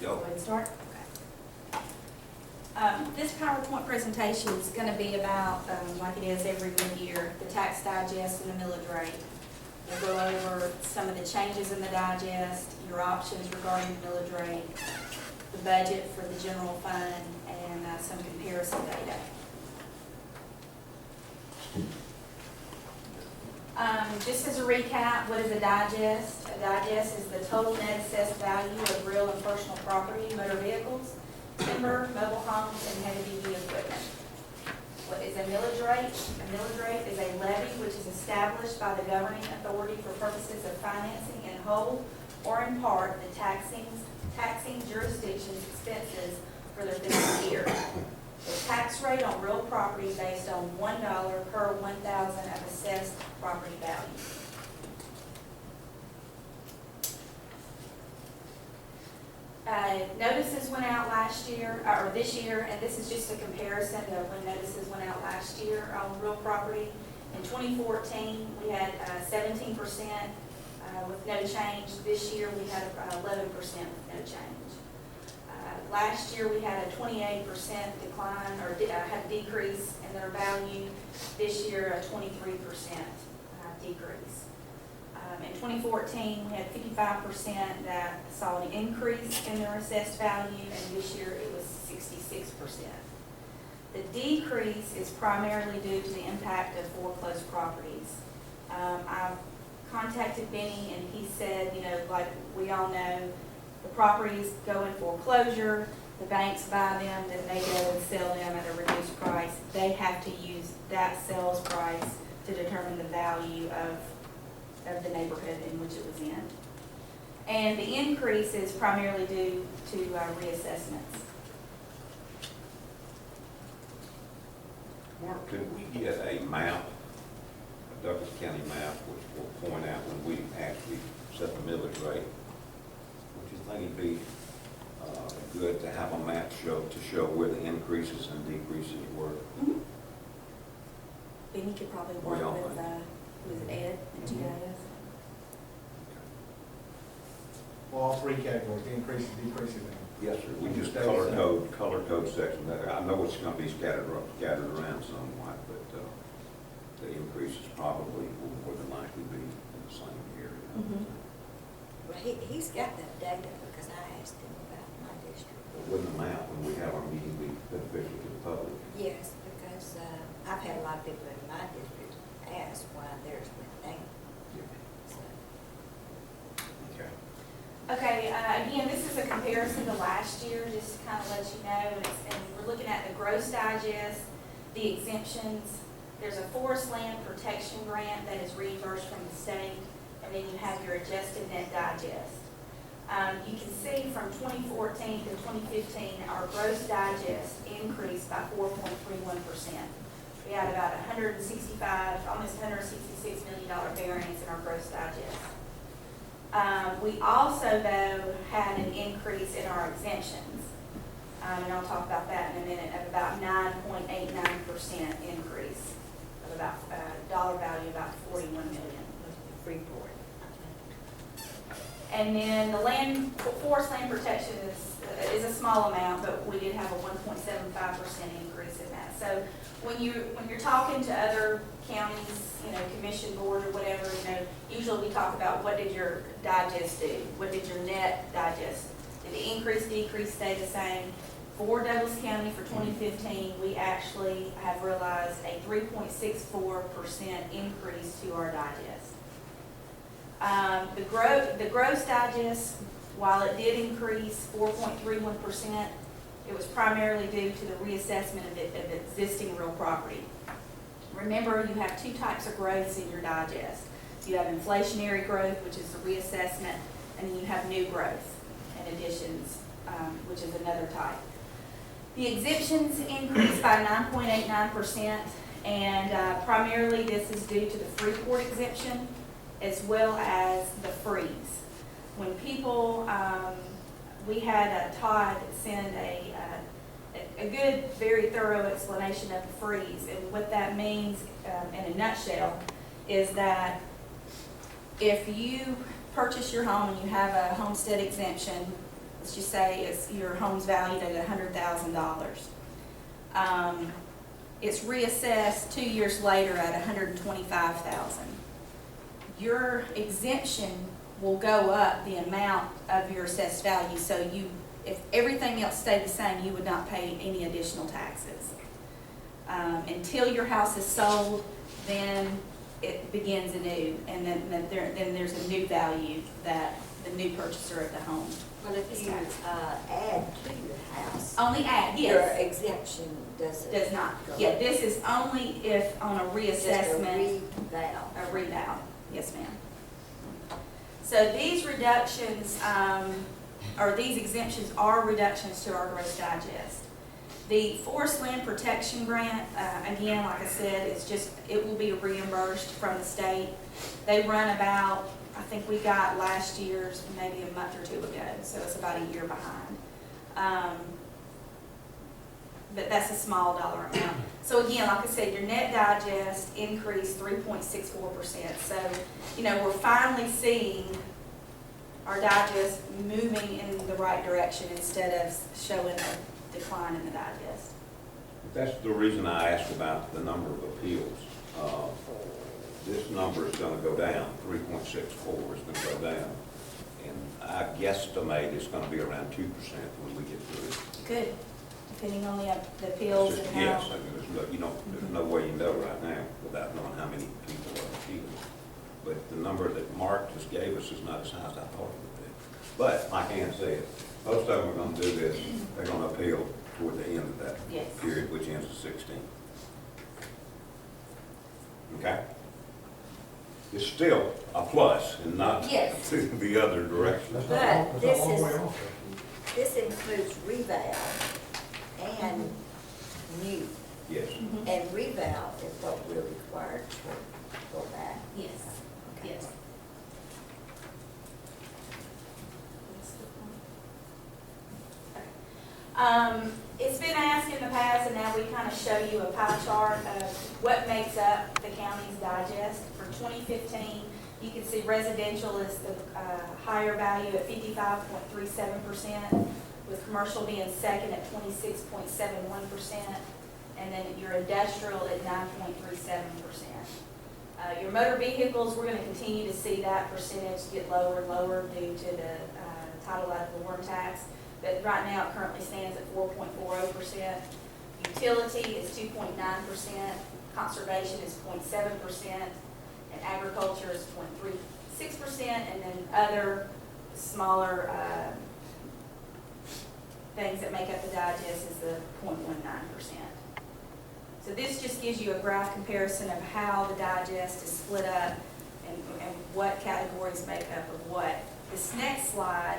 go. Go ahead and start. This PowerPoint presentation is going to be about, like it is every year, the tax digest and the millage rate. We'll go over some of the changes in the digest, your options regarding the millage rate, the budget for the general fund, and some comparison data. Just as a recap, what is a digest? A digest is the total net assessed value of real and personal property, motor vehicles, timber, mobile homes, and heavy-duty equipment. What is a millage rate? A millage rate is a levy which is established by the governing authority for purposes of financing in whole or in part the taxing jurisdiction's expenses for their fiscal year. The tax rate on real property based on $1 per 1,000 of assessed property value. Notices went out last year, or this year, and this is just a comparison of when notices went out last year on real property. In 2014, we had 17% with no change. This year, we had 11% with no change. Last year, we had a 28% decline, or had a decrease in their value. This year, a 23% decrease. In 2014, we had 55% that saw an increase in their assessed value, and this year it was 66%. The decrease is primarily due to the impact of foreclosed properties. I've contacted Benny, and he said, you know, like we all know, the properties go in foreclosure, the banks buy them, then they go and sell them at a reduced price. They have to use that sales price to determine the value of the neighborhood in which it was in. And the increase is primarily due to reassessments. Mark, could we get a map, a Douglas County map, which will point out when we actually set the millage rate? Would you think it'd be good to have a map to show where the increases and decreases were? Mm-hmm. Benny could probably work with Ed and GIS. Well, all three categories, the increases, decreases, and Yes, sir. We just color code section there. I know it's going to be scattered around somewhat, but the increases probably will more than likely be in the same area. Mm-hmm. Well, he's got that data because I asked him about my district. But wouldn't the map, when we have our meeting, be beneficial to the public? Yes, because I've had a lot of people in my district ask why theirs went down. So, Okay. Okay, again, this is a comparison to last year, just to kind of let you know, and we're looking at the gross digest, the exemptions. There's a forest land protection grant that is reimbursed from the state, and then you have your adjusted net digest. You can see from 2014 to 2015, our gross digest increased by 4.31%. We had about almost $166 million variance in our gross digest. We also, though, had an increase in our exemptions, and I'll talk about that in a minute, of about 9.89% increase, of about dollar value about $41 million. Freeport. And then the forest land protection is a small amount, but we did have a 1.75% increase in that. So when you're talking to other counties, you know, commission board or whatever, you know, usually we talk about what did your digest do? What did your net digest? Did the increase, decrease stay the same? For Douglas County for 2015, we actually have realized a 3.64% increase to our digest. The gross digest, while it did increase 4.31%, it was primarily due to the reassessment of existing real property. Remember, you have two types of growths in your digest. You have inflationary growth, which is the reassessment, and then you have new growth and additions, which is another type. The exemptions increased by 9.89%, and primarily this is due to the Freeport exemption as well as the freeze. When people, we had Todd send a good, very thorough explanation of the freeze, and what that means in a nutshell is that if you purchase your home and you have a homestead exemption, let's just say it's, your home's valued at $100,000. It's reassessed 2 years later at $125,000. Your exemption will go up the amount of your assessed value, so you, if everything else stayed the same, you would not pay any additional taxes. Until your house is sold, then it begins anew, and then there's a new value that the new purchaser of the home Well, if is you taxed. add to your house, Only add, your yes, exemption doesn't. does not. go Yeah, up. this is only if on a Just a reassessment, reval. a revow. Yes, ma'am. So these reductions, or these exemptions are reductions to our gross digest. The Forest Land Protection Grant, again, like I said, it's just, it will be reimbursed from the state. They run about, I think we got last year's maybe a month or two ago, so it's about a year behind. But that's a small dollar amount. So again, like I said, your net digest increased 3.64%. So, you know, we're finally seeing our digest moving in the right direction instead of showing a decline in the digest. That's the reason I asked about the number of appeals. This number is gonna go down, 3.64 is gonna go down. And I guesstimate it's gonna be around 2% when we get through it. Good, depending on the appeals It's and just- Yes, how. I mean, there's no way you know right now without knowing how many people are appealing. But the number that Mark just gave us is not as high as I thought it would be. But like Ann said, most of them are gonna do this, they're gonna appeal toward the end of that Yes. period, which ends at 16. Okay? It's still a plus and not Yes. to the other direction. That's But not long, that's this not a long way is- off. This includes reval and new. Yes. Mhm. And reval is what we're required to go back. Yes, Okay. yes. It's been asked in the past, and now we kind of show you a pie chart of what makes up the county's digest. For 2015, you can see residential is the higher value at 55.37%, with commercial being second at 26.71%, and then your industrial at 9.37%. Your motor vehicles, we're going to continue to see that percentage get lower and lower due to the title ad valorem tax. But right now, it currently stands at 4.40%. Utility is 2.9%, conservation is 0.7%, and agriculture is 0.36%, and then other smaller things that make up the digest is the 0.19%. So this just gives you a graph comparison of how the digest is split up and what categories make up of what. This next slide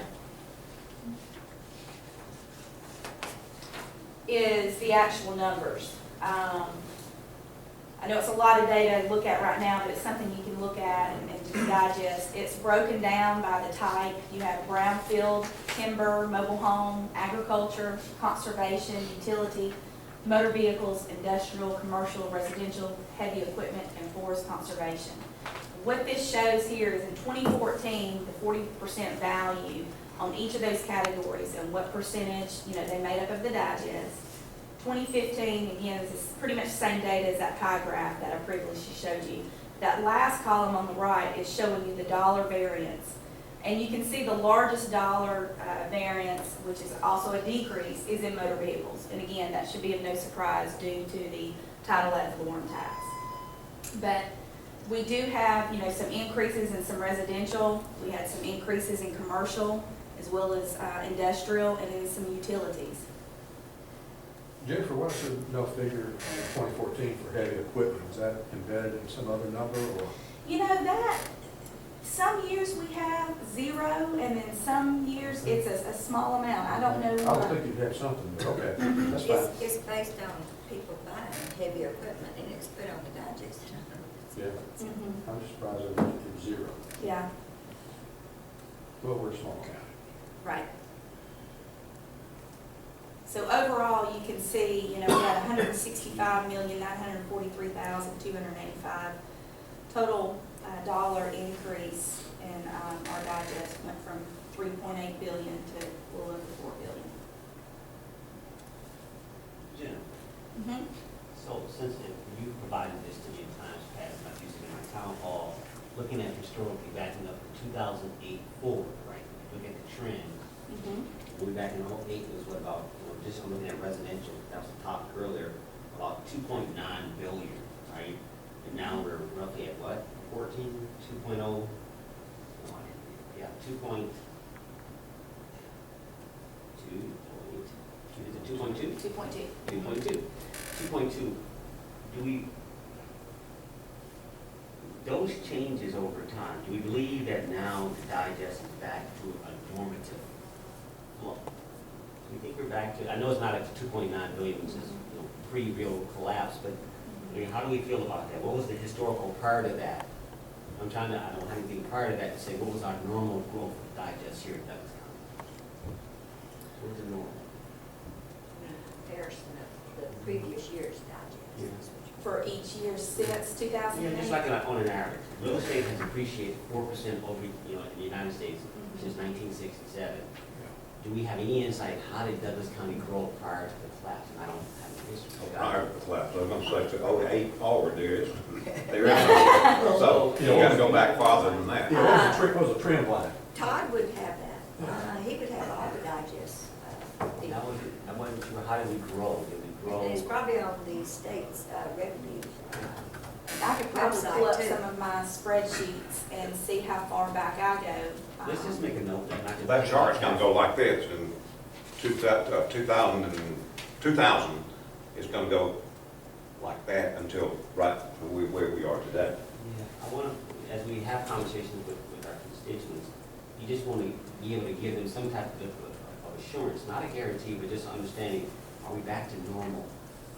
is the actual numbers. I know it's a lot of data to look at right now, but it's something you can look at and just digest. It's broken down by the type. You have brownfield, timber, mobile home, agriculture, conservation, utility, motor vehicles, industrial, commercial, residential, heavy equipment, and forest conservation. What this shows here is in 2014, the 40% value on each of those categories and what percentage, they made up of the digest. 2015, again, is pretty much the same data as that pie graph that I previously showed you. That last column on the right is showing you the dollar variance. And you can see the largest dollar variance, which is also a decrease, is in motor vehicles. And again, that should be of no surprise due to the title ad valorem tax. But we do have, some increases in some residential. We had some increases in commercial, as well as industrial, and then some utilities. Jennifer, what's the no figure in 2014 for heavy equipment? Is that embedded in some other number or? That, some years we have zero, and then some years it's a small amount. I don't know. I would think you'd have something, but okay, that's fine. It's based on people buying heavy equipment and it's put on the digest. Yeah, Mhm. I'm just surprised that it's zero. Yeah, Well, we're a small county. right. So overall, you can see, we had $165,943,285 total dollar increase in our digest went from 3.8 billion to a little over 4 billion. Jim, Mm-hmm. so since you provided this to me in times past, I've used it in my town hall, looking at historically backing up from 2008 forward, right? Look at the trend. Mm-hmm. Way back in '08 was what about, just I'm looking at residential, that was the topic earlier, about 2.9 billion, right? And now we're roughly at what, 14, 2.0? Yeah, 2.2, is it 2.2? 2.2. 2.2. 2.2. Do we, those changes over time, do we believe that now the digest is back to a normative flow? Do we think we're back to, I know it's not at 2.9 billion, which is pre-real collapse, but I mean, how do we feel about that? What was the historical part of that? I don't have anything prior to that to say, what was our normal growth of digest here at Douglas County? What was the normal? Comparison of the previous year's digest. For each year since 2008? Yeah, just like on an average. Real estate has appreciated 4% over, in the United States since 1967. Do we have any insight, how did Douglas County grow prior to the collapse? And I don't have any history. Prior to the collapse, I was gonna say to 08 forward, there is no. So you gotta go back farther than that. Yeah, what was the trend line? Todd would have that. He would have all the digests. I wasn't sure, how did we grow? Did we grow? It's probably on the state's revenue. I could probably Website, pull up too. some of my spreadsheets and see how far back I go. Let's just make a note that not just. That chart's gonna go like this, and 2000 is gonna go like that until right where we are today. Yeah, I want to, as we have conversations with our constituents, you just want to be able to give them some type of assurance, not a guarantee, but just understanding, are we back to normal,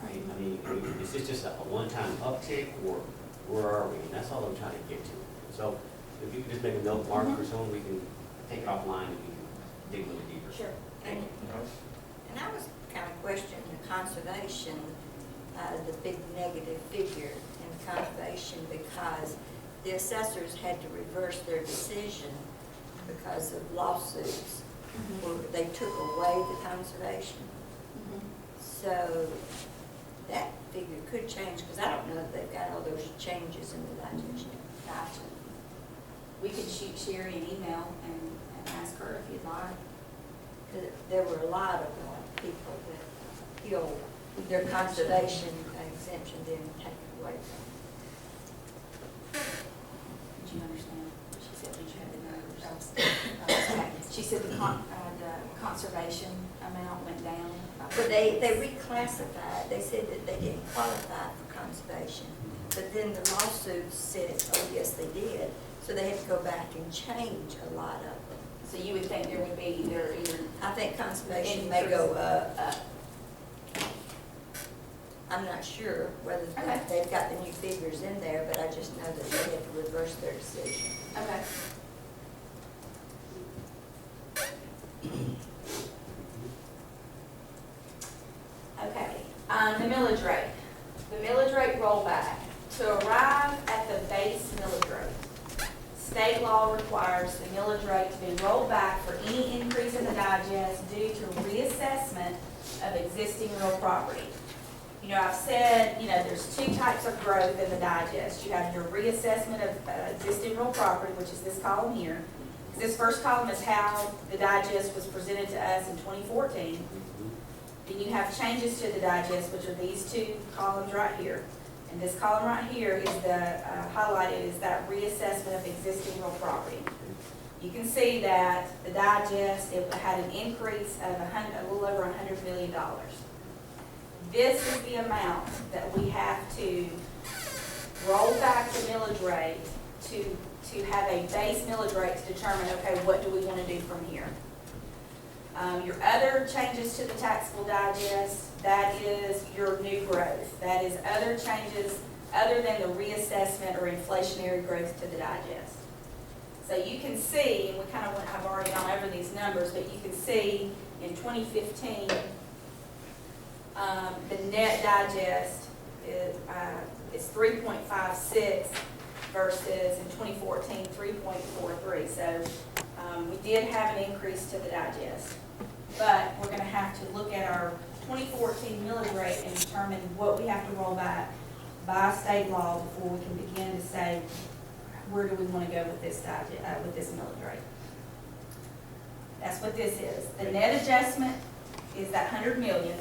right? I mean, is this just a one-time uptick, or where are we? And that's all I'm trying to get to. So if you could just make a note, Mark, or someone, we can take it offline and we can dig a little deeper. Sure. Thank you. And I was kind of questioning the conservation, the big negative figure in conservation, because the assessors had to reverse their decision because of lawsuits where they took away the conservation. So that figure could change, because I don't know if they've got all those changes in the digestion. Gotcha. We could shoot Sherry an email and ask her if you'd like. 'Cause there were a lot of people that feel their conservation exemption didn't take it away from them. Did you understand? She said, did you have the numbers? Okay. She said the conservation amount went down. But they reclassified, they said that they didn't qualify for conservation. But then the lawsuits said, oh, yes, they did. So they had to go back and change a lot of them. So you would think there would be either, I think conservation may go up. I'm not sure whether Okay. they've got the new figures in there, but I just know that they had to reverse their decision. okay. Okay, the millage rate. The millage rate rollback. To arrive at the base millage rate, state law requires the millage rate to be rolled back for any increase in the digest due to reassessment of existing real property. You know, I've said, there's two types of growth in the digest. You have your reassessment of existing real property, which is this column here. This first column is how the digest was presented to us in 2014. Then you have changes to the digest, which are these two columns right here. And this column right here is highlighted is that reassessment of existing real property. You can see that the digest, it had an increase of a little over $100 million. This is the amount that we have to roll back the millage rate to have a base millage rate to determine, okay, what do we want to do from here? Your other changes to the taxable digest, that is your new growth. That is other changes other than the reassessment or inflationary growth to the digest. So you can see, and we kind of have already gone over these numbers, but you can see in 2015, the net digest is 3.56 versus in 2014, 3.43. So We did have an increase to the digest, but we're gonna have to look at our 2014 millage rate and determine what we have to roll back by state law before we can begin to say, where do we wanna go with this with this millage rate? That's what this is. The net adjustment is that 100 million,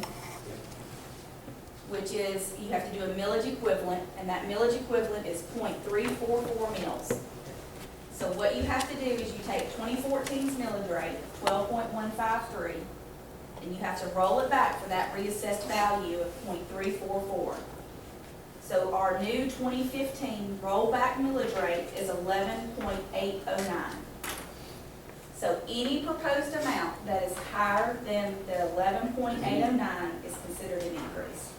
which is, you have to do a millage equivalent, and that millage equivalent is 0.344 mils. So what you have to do is you take 2014's millage rate, 12.153, and you have to roll it back for that reassessed value of 0.344. So our new 2015 rollback millage rate is 11.809. So any proposed amount that is higher than the 11.809 is considered an increase.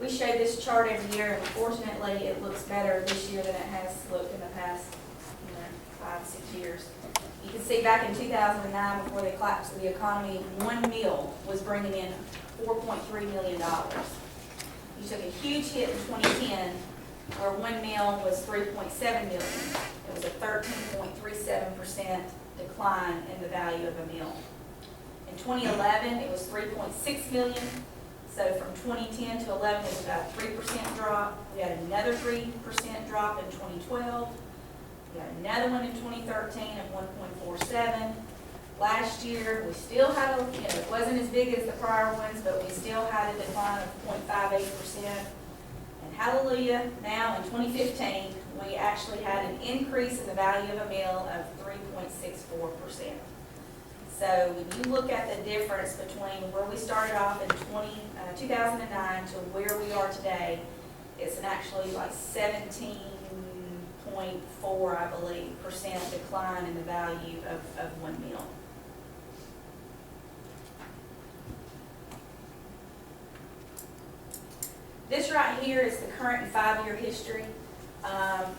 We show this chart every year, and unfortunately, it looks better this year than it has looked in the past, 5, 6 years. You can see back in 2009, before the collapse of the economy, 1 mil was bringing in $4.3 million. You took a huge hit in 2010, where 1 mil was $3.7 million. It was a 13.37% decline in the value of a mil. In 2011, it was 3.6 million. So from 2010 to 11, it was about a 3% drop. We had another 3% drop in 2012. We had another one in 2013 of 1.47. Last year, we still had a, it wasn't as big as the prior ones, but we still had a decline of 0.58%. And hallelujah, now in 2015, we actually had an increase in the value of a mil of 3.64%. So when you look at the difference between where we started off in 2009 to where we are today, it's an actually like 17.4, I believe, % decline in the value of 1 mil. This right here is the current and 5-year history.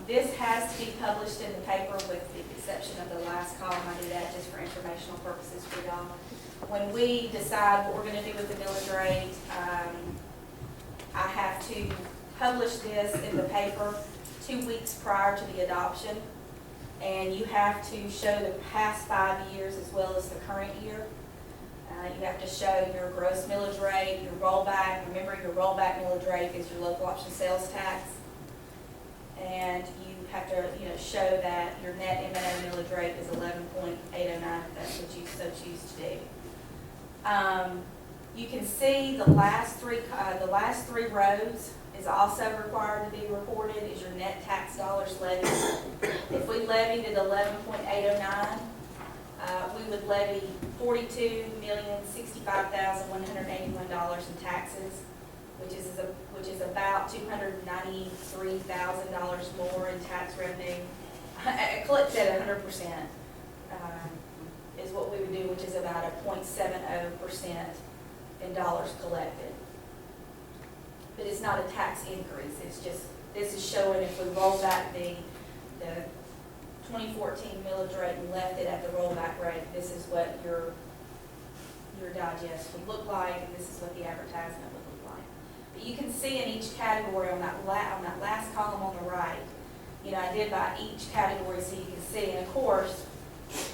This has to be published in the paper with the exception of the last column. I do that just for informational purposes for y'all. When we decide what we're going to do with the millage rate, I have to publish this in the paper 2 weeks prior to the adoption. And you have to show the past 5 years as well as the current year. You have to show your gross millage rate, your rollback. Remember, your rollback millage rate is your local option sales tax. And you have to, show that your net M&O millage rate is 11.809. That's what you so choose to do. You can see the last three rows is also required to be reported is your net tax dollars levied. If we levied at 11.809, we would levy $42,065,181 in taxes, which is about $293,000 more in tax revenue. Collected at 100% is what we would do, which is about a 0.70% in dollars collected. But it's not a tax increase. It's just, this is showing if we roll back the 2014 millage rate and left it at the rollback rate, this is what your digest would look like, and this is what the advertisement would look like. But you can see in each category on that last column on the right, I did by each category so you can see. And of course,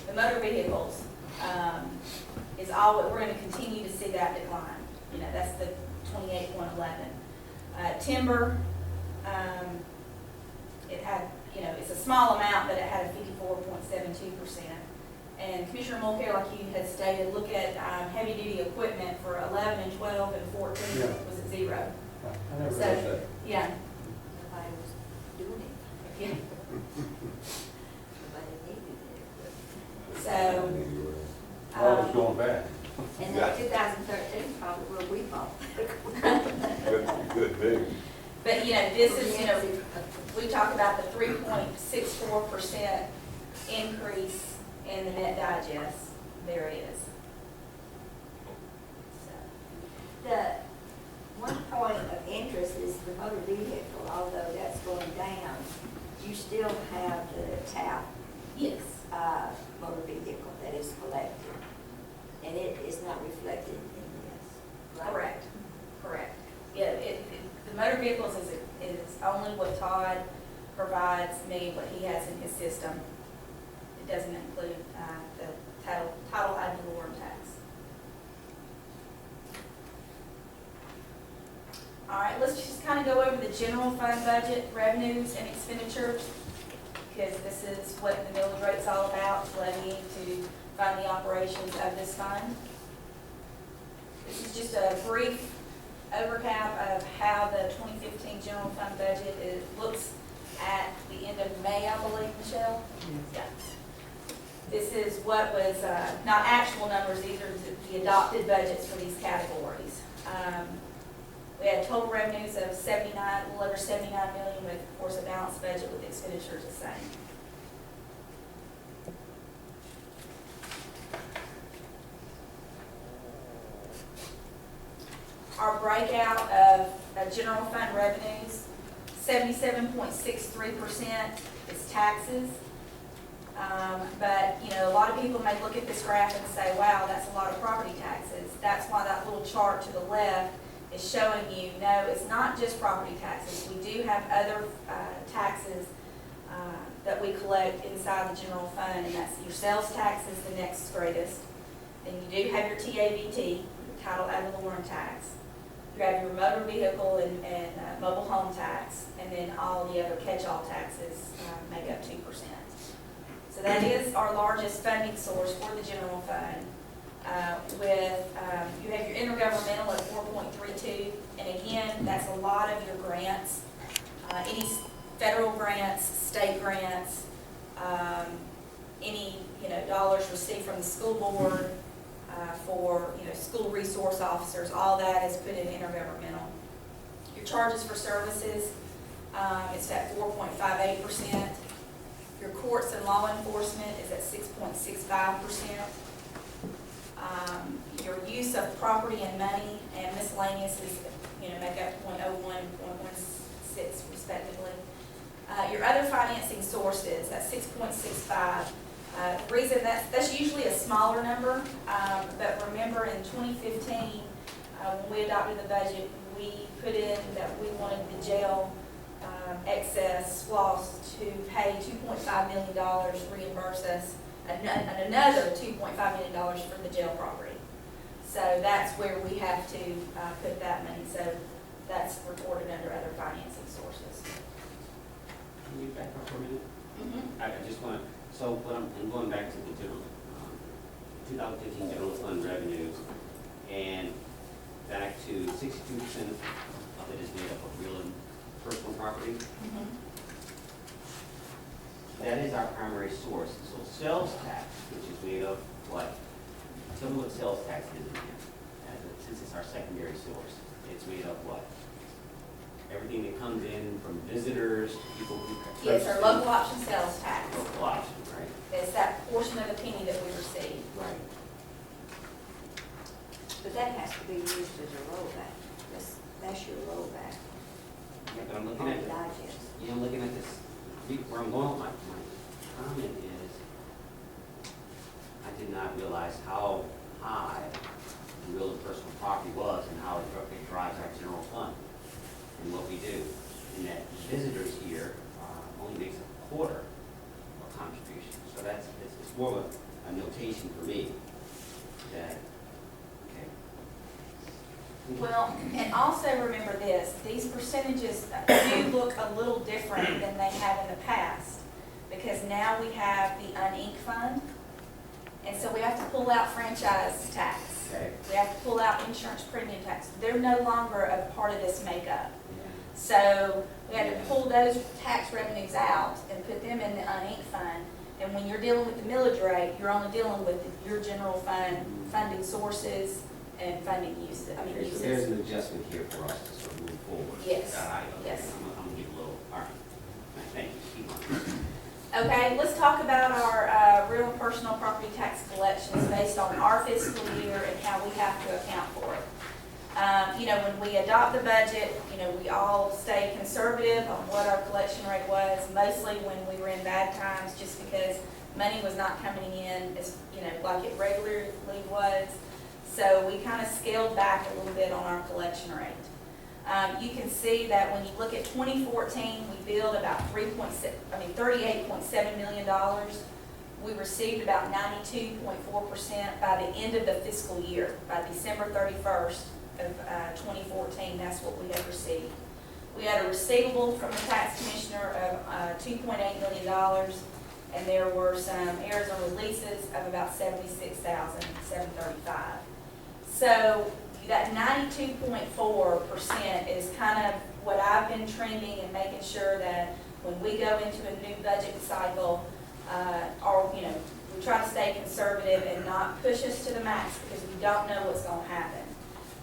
the motor vehicles is all, we're going to continue to see that decline. That's the 28.11. Timber, it had, it's a small amount, but it had a 54.72%. And Commissioner Mulcair, like you had stated, look at heavy-duty equipment for 11 and 12 and 14 was at 0. I never So, noticed that. yeah. Nobody was doing it. Yeah. Nobody needed it. So, Well, it's going back. And then 2013 probably where we bought. Good big. but this is, we talk about the 3.64% increase in the net digest. There it is. So, The one point of interest is the motor vehicle, although that's going down, you still have the TAP yes. Motor vehicle that is collected, and it is not reflected in this. Right? Correct. Yeah, motor vehicles is only what Todd provides me, what he has in his system. It doesn't include the title ad valorem tax. All right, let's just kind of go over the general fund budget, revenues and expenditures, because this is what the millage rate's all about, levying to fund the operations of this fund. This is just a brief overcap of how the 2015 general fund budget looks at the end of May, I believe, Michelle? Yeah. This is what was, not actual numbers, these are the adopted budgets for these categories. We had total revenues of 79, a little over 79 million, with, of course, a balanced budget with expenditures the same. Our breakout of general fund revenues, 77.63% is taxes. But, you know, a lot of people may look at this graph and say, wow, that's a lot of property taxes. That's why that little chart to the left is showing you, no, it's not just property taxes. We do have other taxes that we collect inside the general fund, and that's your sales tax is the next greatest. Then you do have your TAVT, your title ad valorem tax. You have your motor vehicle and mobile home tax, and then all the other catch-all taxes make up 2%. So that is our largest funding source for the general fund. You have your intergovernmental at 4.32, and again, that's a lot of your grants. Any federal grants, state grants, any dollars received from the school board for school resource officers, all that is put in intergovernmental. Your charges for services, it's at 4.58%. Your courts and law enforcement is at 6.65%. Your use of property and money and miscellaneous is, make up 0.01 and 0.16 respectively. Your other financing sources, that's 6.65. Reason that's usually a smaller number, but remember in 2015, when we adopted the budget, we put in that we wanted the jail excess loss to pay $2.5 million, reimburse us another $2.5 million for the jail property. So that's where we have to put that money. So that's recorded under other financing sources. Can you back up for a minute? I just want, so what I'm going back to the general, 2015 general fund revenues, and back to 62% of it is made up of real and personal property. That is our primary source. So sales tax, which is made of what? Tell me what sales tax is in here. Since it's our secondary source, it's made of what? Everything that comes in from visitors, people who Yes, our local option sales tax. Local option, right? It's that portion of the penny that we receive. Right. But that has to be used as a rollback. That's your rollback. Yeah, but I'm looking On at the the, digest. I'm looking at this, where I'm going with my comment is, I did not realize how high the real and personal property was and how it drives our general fund and what we do. And that visitors here only makes a quarter of contribution. So it's more of a notation for me that, okay. Well, and also remember this, these percentages do look a little different than they have in the past, because now we have the uninked fund, and so we have to pull out franchise tax. Okay. We have to pull out insurance premium tax. They're no longer a part of this makeup. Yeah. So we had to pull those tax revenues out and put them in the uninked fund. And when you're dealing with the millage rate, you're only dealing with your general fund funding sources and funding uses. Okay, so there's an adjustment here for us to sort of move forward. Yes. Okay. Yes. I'm gonna give a little, all right. Thank you. Keep on. Okay, let's talk about our real and personal property tax collections based on our fiscal year and how we have to account for it. When we adopt the budget, we all stay conservative on what our collection rate was, mostly when we were in bad times, just because money was not coming in as, like it regularly was. So we kind of scaled back a little bit on our collection rate. You can see that when you look at 2014, we billed about $38.7 million. We received about 92.4% by the end of the fiscal year, by December 31st of 2014. That's what we have received. We had a receivable from the tax commissioner of $2.8 million, and there were some errors or releases of about $76,735. So that 92.4% is kind of what I've been trending and making sure that when we go into a new budget cycle, we try to stay conservative and not push us to the max because we don't know what's going to happen.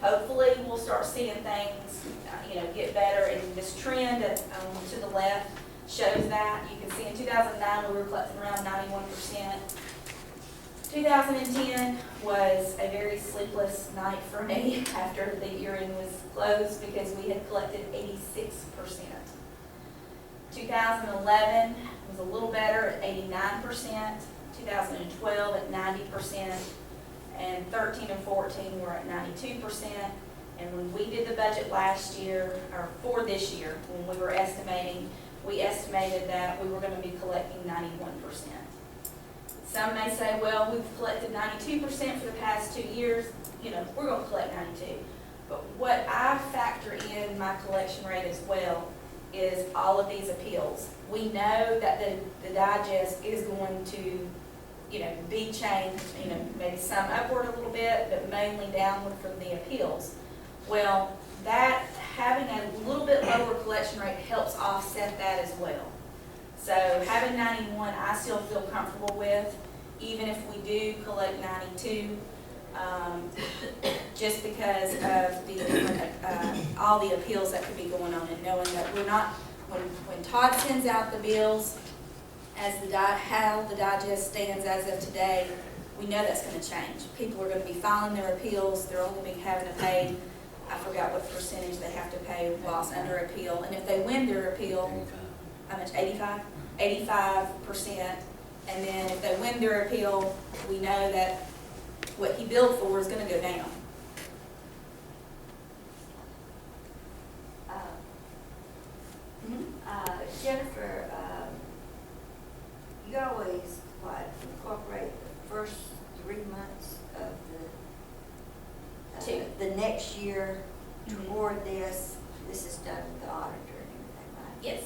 Hopefully, we'll start seeing things, get better. And this trend to the left shows that. You can see in 2009 we were collecting around 91%. 2010 was a very sleepless night for me after the year-end was closed because we had collected 86%. 2011 was a little better at 89%, 2012 at 90%, and 13 and 14 were at 92%. And when we did the budget last year, or for this year, when we were estimating, we estimated that we were going to be collecting 91%. Some may say, well, we've collected 92% for the past 2 years, we're going to collect 92. But what I factor in my collection rate as well is all of these appeals. We know that the digest is going to, be changed, maybe some upward a little bit, but mainly downward from the appeals. Well, that having a little bit lower collection rate helps offset that as well. So having 91, I still feel comfortable with, even if we do collect 92, just because of the different, all the appeals that could be going on, and knowing that we're not, when Todd sends out the bills, as how the digest stands as of today, we know that's going to change. People are going to be filing their appeals. They're only be having to pay, I forgot what percentage they have to pay while it's under appeal. And if they win their appeal, how much, 85%? 85%. And then if they win their appeal, we know that what he billed for is going to go down. Jennifer, you always incorporate the first 3 months of the next year toward this. This is done with the auditor and everything, right? Yes.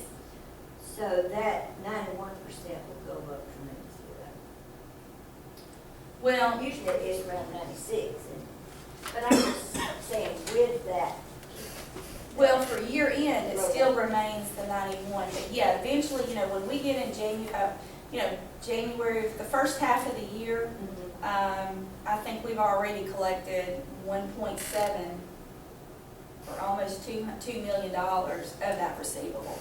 So that 91% will go up tremendously. Well, Usually it's around 96, but I'm just saying with that. Well, for year end, it still remains the 91. But yeah, eventually, when we get in January, the first half of the year, I think we've already collected 1.7 or almost $2 million of that receivable.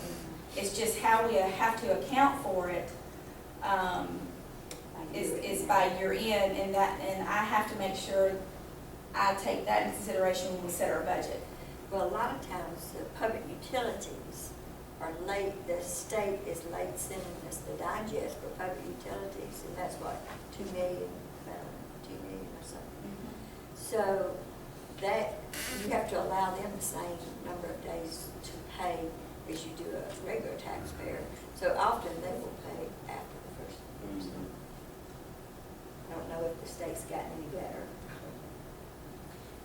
It's just how we have to account for it is by year end, and I have to make sure I take that into consideration when we set our budget. Well, a lot of times the public utilities are late, the state is late sending us the digest for public utilities, and that's what, 2 million, about 2 million or something. So that, you have to allow them the same number of days to pay as you do a regular taxpayer. So often they will pay after the first of the year. I don't know if the state's gotten any better.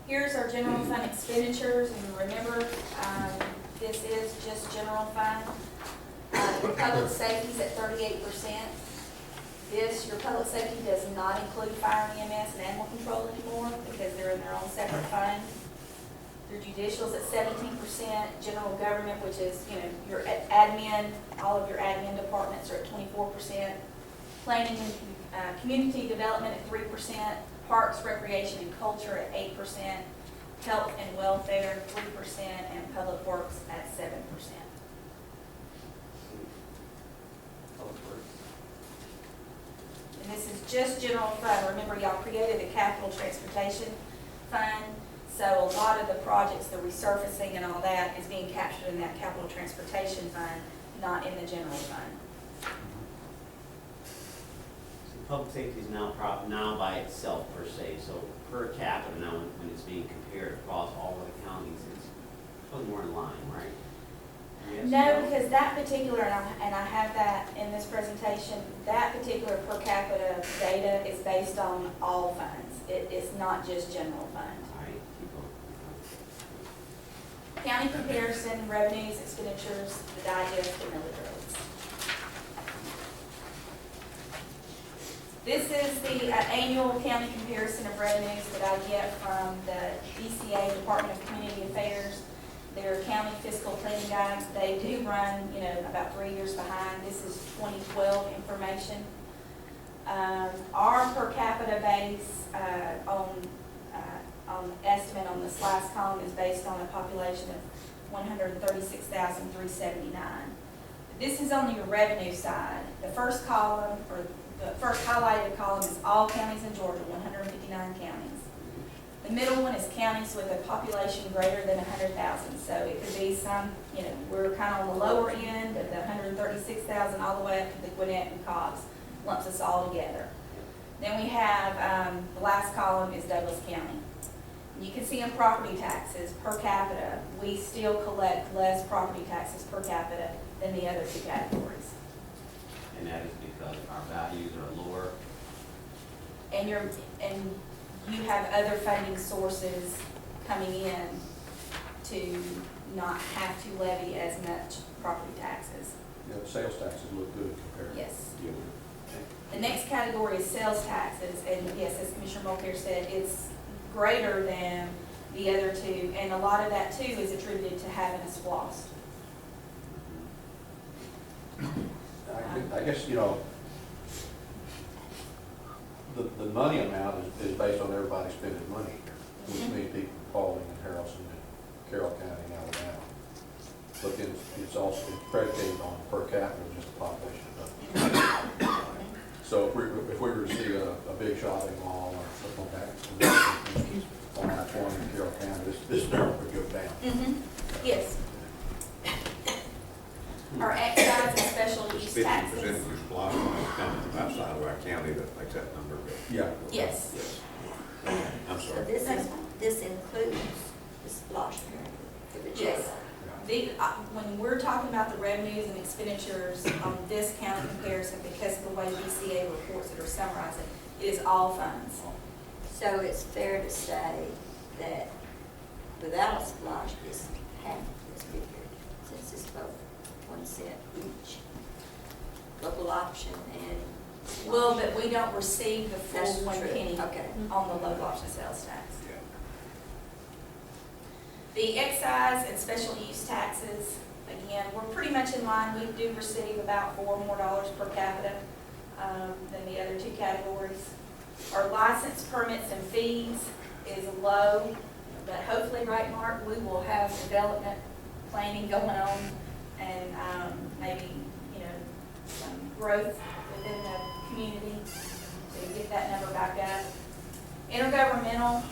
Here's our general fund expenditures, and remember, this is just general fund. Your public safety's at 38%. Your public safety does not include fire and EMS and animal control anymore because they're in their own separate fund. Your judicial's at 17%. General government, which is, your admin, all of your admin departments are at 24%. Planning and community development at 3%. Parks, recreation, and culture at 8%, health and welfare 3%, and public works at 7%. And this is just general fund. Remember, y'all created a capital transportation fund, so a lot of the projects, the resurfacing and all that, is being captured in that capital transportation fund, not in the general fund. Public safety is now by itself per se, so per capita now when it's being compared across all of the counties, it's Probably more in line, right? Yes, No, because that particular, and I have that in this presentation, that particular per capita data is based on all funds. It is not just general fund. All right, keep going. County comparison, revenues, expenditures, the digest, and millage rates. This is the annual county comparison of revenues that I get from the BCA, Department of Community Affairs. Their county fiscal planning guides, they do run, about 3 years behind. This is 2012 information. Our per capita base on estimate on this last column is based on a population of 136,379. This is on your revenue side. The first column, or the first highlighted column, is all counties in Georgia, 159 counties. The middle one is counties with a population greater than 100,000. So it could be some, we're kind of on the lower end of the 136,000 all the way up to the Gwinnett and Cobbs, lumps us all together. Then we have, the last column is Douglas County. You can see in property taxes per capita, we still collect less property taxes per capita than the other two categories. And that is because our values are lower. And you have other funding sources coming in to not have to levy as much property taxes. Yeah, the sales taxes look good compared. Yes. Yeah. The next category is sales taxes, and yes, as Commissioner Mulcair said, it's greater than the other two, and a lot of that too is attributed to having us lost. I guess, the money amount is based on everybody spending money here, which means people in Paulding and Harrelson and Carroll County and Alabama. But then it's also predicated on per capita, just the population of it. So if we were to see a big shopping mall or something like that, on I-20 in Carroll County, this number would go down. Yes. Our excise and special use 50% taxes. of your supply coming from outside of our county that makes that number go. Yeah. Yes. I'm So sorry. this includes the splosh period for the Yes. jail. When we're talking about the revenues and expenditures on this county comparison, because of the way BCA reports it or summarize it, it is all funds. So it's fair to say that without a splosh, it's half this figure, since it's both 1 cent each. Local option and. Well, but we don't receive the full That's 1 true. penny Okay. on the local option sales tax. Yeah. The excise and special use taxes, again, we're pretty much in line. We do receive about $4 more per capita than the other two categories. Our license permits and fees is low, but hopefully, right, Mark, we will have development planning going on and maybe, some growth within the community to get that number back up. Intergovernmental,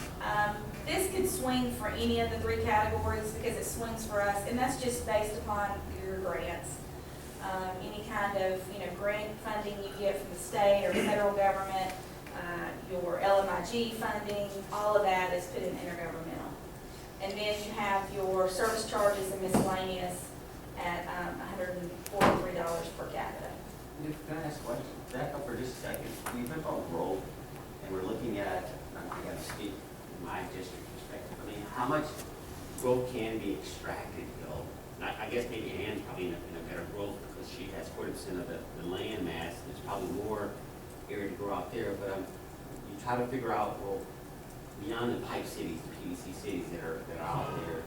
this could swing for any of the 3 categories because it swings for us, and that's just based upon your grants. Any kind of, grant funding you get from the state or federal government, your LMIG funding, all of that is put in intergovernmental. And then you have your service charges and miscellaneous at $143 per capita. Can I ask a question? Back up for just a second. We talk about growth, and we're looking at, I got to speak from my district perspective. I mean, how much growth can be extracted, though? I guess maybe Ann's probably in a better growth because she has 40% of the land mass. There's probably more area to grow out there, but you try to figure out, well, beyond the pipe cities, the PVC cities that are out there,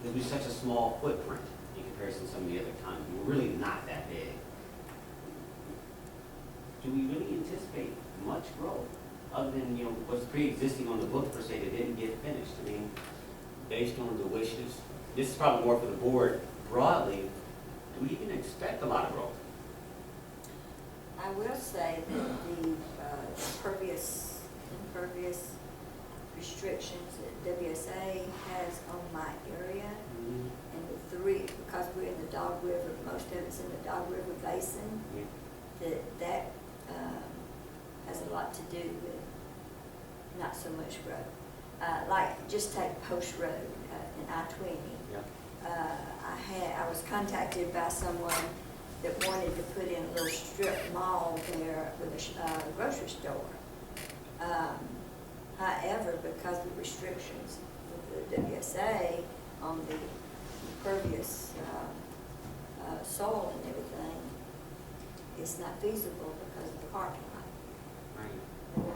there'll be such a small footprint in comparison to some of the other times. We're really not that big. Do we really anticipate much growth other than, what's pre-existing on the books per se that didn't get finished? I mean, based on the wishes, this is probably more for the board broadly, do we even expect a lot of growth? I will say that the impervious restrictions that WSA has on my area, and the 3, because we're in the Dog River, most of it's in the Dog River Basin, that has a lot to do with not so much growth. like, just take Post Road in I-20. Yeah. I was contacted by someone that wanted to put in a little strip mall there with a grocery store. However, because of the restrictions with the WSA on the impervious soil and everything, it's not feasible because of the parking lot. Right.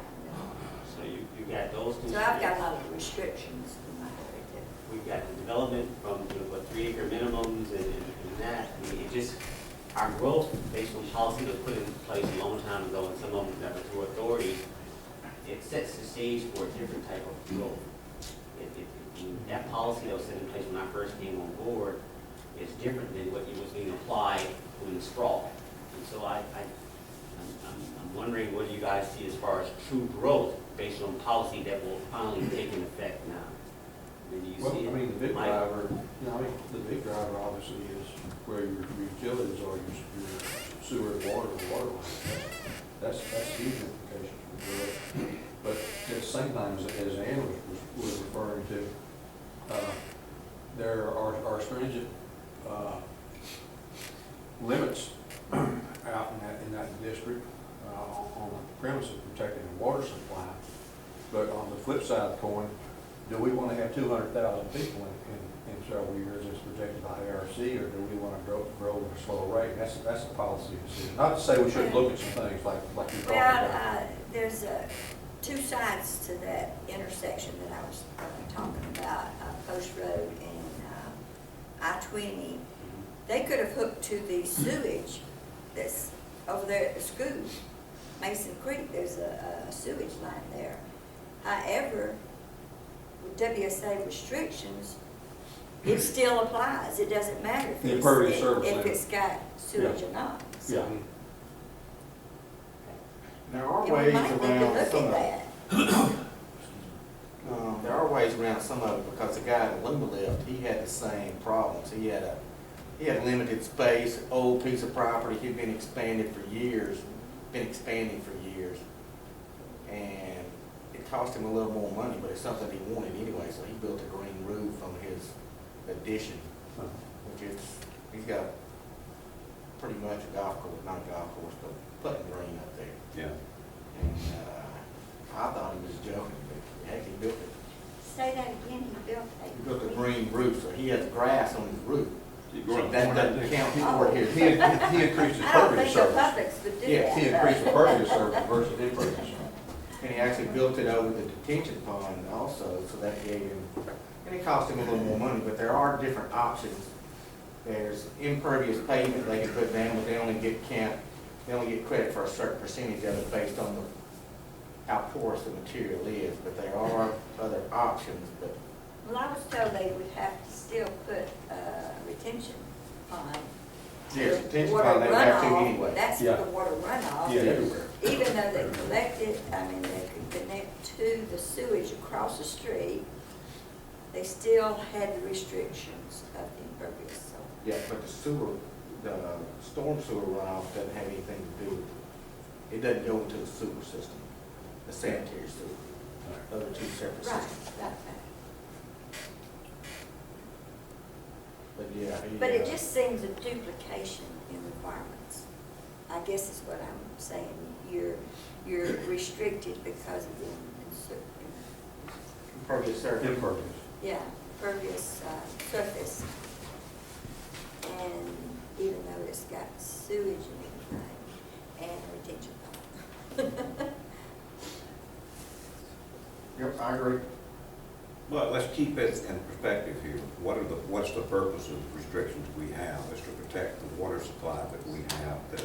So you got those two. So I've got a lot of restrictions in my area too. We've got the development from, what, 3 acre minimums and that. I mean, it just, our growth based on policy that was put in place a long time ago, and some of them that were through authority, it sets the stage for a different type of growth. That policy that was set in place when I first came on board is different than what was being applied when the sprawl. And so I'm wondering, what do you guys see as far as true growth based on policy that will finally take an effect now? Do you Well, see I it? mean, the big Mike? driver, the big driver obviously is where your utilities are, your sewer and water lines. That's huge implications for growth. But at the same time, as Ann was referring to, there are stringent limits out in that district on the premise of protecting the water supply. But on the flip side of the coin, do we want to have 200,000 people in several years as projected by ARC, or do we want to grow at a slow rate? That's a policy decision. Not to say we shouldn't look at some things like you talked about. Well, there's two sides to that intersection that I was talking about, Post Road and I-20. They could have hooked to the sewage that's over there at the school, Mason Creek. There's a sewage line there. However, with WSA restrictions, it still applies. It doesn't matter if The impervious surface if area. it's got sewage or not. So, Yeah. There are and we ways might need to around look some at of it. that. There are ways around some of it, because the guy in Luma Lift, he had the same problems. He had limited space, old piece of property, he'd been expanding for years, and it cost him a little more money, but it's something he wanted anyway, so he built a green roof on his addition, which is, he's got pretty much a golf course, not a golf course, but putting green up there. Yeah. And I thought he was joking, but heck, he built it. Say that again, he built He built a green roof, so he has grass on his roof. You So grow that doesn't count toward his. He increased his I don't pervious think the surface. publics would do Yeah, that. He increased the pervious surface versus impervious surface. And he actually built it over the detention pond also, so that gave him, and it cost him a little more money, but there are different options. There's impervious pavement they can put down, but they only get credit for a certain percentage of it based on how porous the material is, but there are other options, but Well, I was told they would have to still put retention pond. yes, detention Water pond they would have to runoff, anyway. That's for Yeah. the water runoff. Yeah, everywhere. Even though they collected, they could connect to the sewage across the street, they still had the restrictions of the impervious soil. Yeah, but the storm sewer runoff doesn't have anything to do with it. It doesn't go into the sewer system, the sanitary sewer. Those are two separate Right, systems. right. But yeah. But it just seems a duplication in requirements. I guess is what I'm saying. You're restricted because of the Impervious surface. Impervious. yeah, pervious surface. And even though it's got sewage and everything, and retention pond. Yep, I agree. Well, let's keep it in perspective here. What's the purpose of the restrictions we have? Is to protect the water supply that we have, that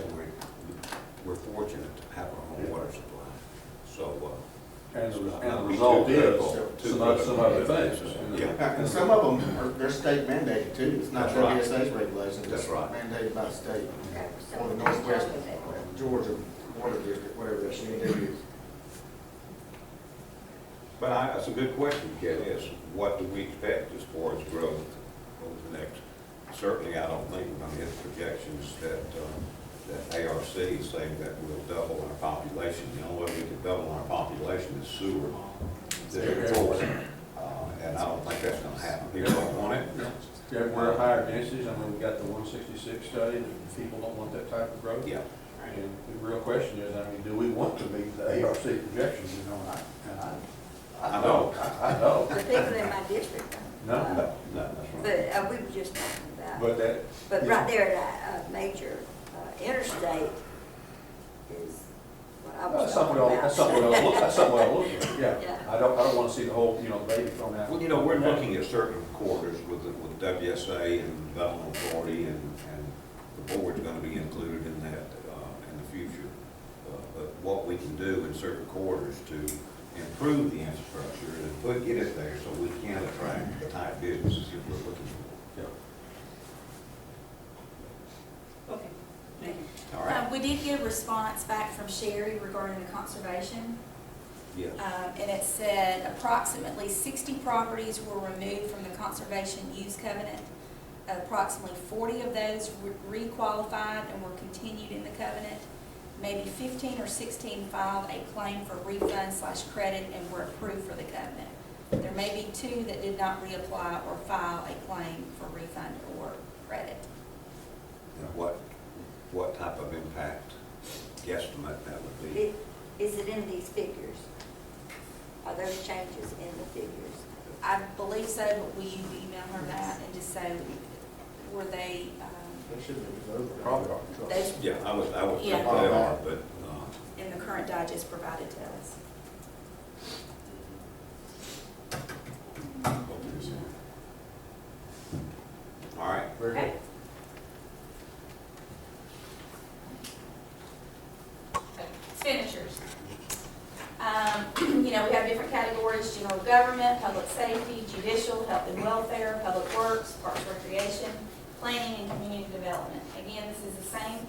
we're fortunate to have our own water supply. So, And the not result too is critical. some other things. Yeah. And some of them they're state mandated too. It's not That's right. WSA's regulations. That's It's right. mandated by the state. Okay, so Or the just Northwest tell me that. Georgia Water District, whatever that should do. but that's a good question, Kelly, is what do we expect as far as growth over the next? Certainly, I don't think we're going to hit projections that ARC is saying that we'll double our population. The only way we can double our population is sewer. they're enforcing. And I don't think that's gonna happen. People don't want it. Everywhere higher densities, I mean, we got the 166 study, that people don't want that type of growth. Yeah. And the real question is, I mean, do we want to meet the ARC projections, you know, I know. I know. The people in my district don't. No, No, that's right. But we were just talking about, but that. but right there at a major interstate is what I was That's something talking about. that's something I'll look at, yeah. Yeah. I don't wanna see the whole, you know, baby thrown out. Well, you know, we're looking at certain quarters with WSA and Development Authority, and the board's gonna be included in that, in the future. But what we can do in certain quarters to improve the infrastructure and get it there so we can attract the type businesses that we're looking for. Yeah. Okay. Thank you. All right? We did get a response back from Sherry regarding the conservation. Yes. And it said approximately 60 properties were removed from the conservation use covenant. Approximately 40 of those re-qualified and were continued in the covenant. Maybe 15 or 16 filed a claim for refund/credit and were approved for the covenant. There may be 2 that did not reapply or file a claim for refund or credit. Now, what type of impact guesstimate that would be? Is it in these figures? Are those changes in the figures? I believe so, but will you email her that and just say, were they, They should be over. Probably are. those Yeah, I would think they Yeah. are, but, in the current digest provided to us? all right. Very good. Okay. Expenditures. You know, we have different categories: general government, public safety, judicial, health and welfare, public works, parks and recreation, planning and community development. Again, this is the same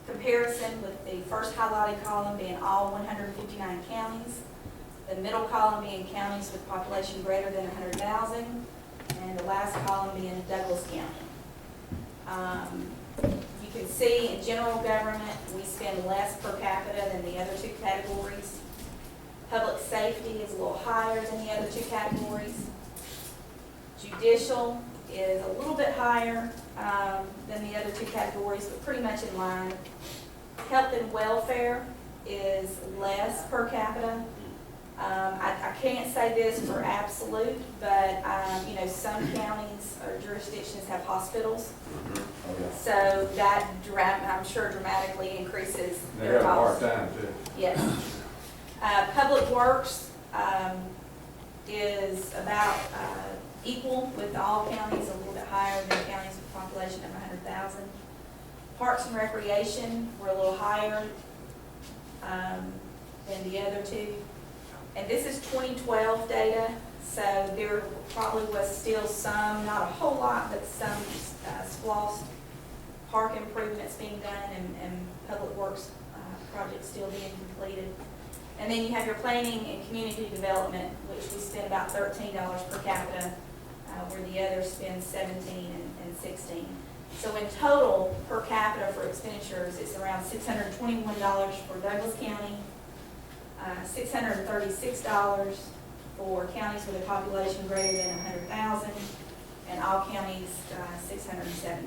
comparison with the first highlighted column being all 159 counties, the middle column being counties with population greater than 100,000, and the last column being Douglas County. You can see in general government, we spend less per capita than the other 2 categories. Public safety is a little higher than the other 2 categories. Judicial is a little bit higher than the other 2 categories, but pretty much in line. Health and welfare is less per capita. I can't say this for absolute, but you know, some counties or jurisdictions have hospitals, so that I'm sure dramatically increases They their have a hard costs. time too. Yes. Public works is about equal with all counties, a little bit higher than counties with a population of 100,000. Parks and recreation, we're a little higher than the other 2. And this is 2012 data, so there probably was still some, not a whole lot, but some splost park improvements being done and public works projects still being completed. And then you have your planning and community development, which we spend about $13 per capita, where the others spend 17 and 16. So in total, per capita for expenditures, it's around $621 for Douglas County, $636 for counties with a population greater than 100,000, and all counties, $617.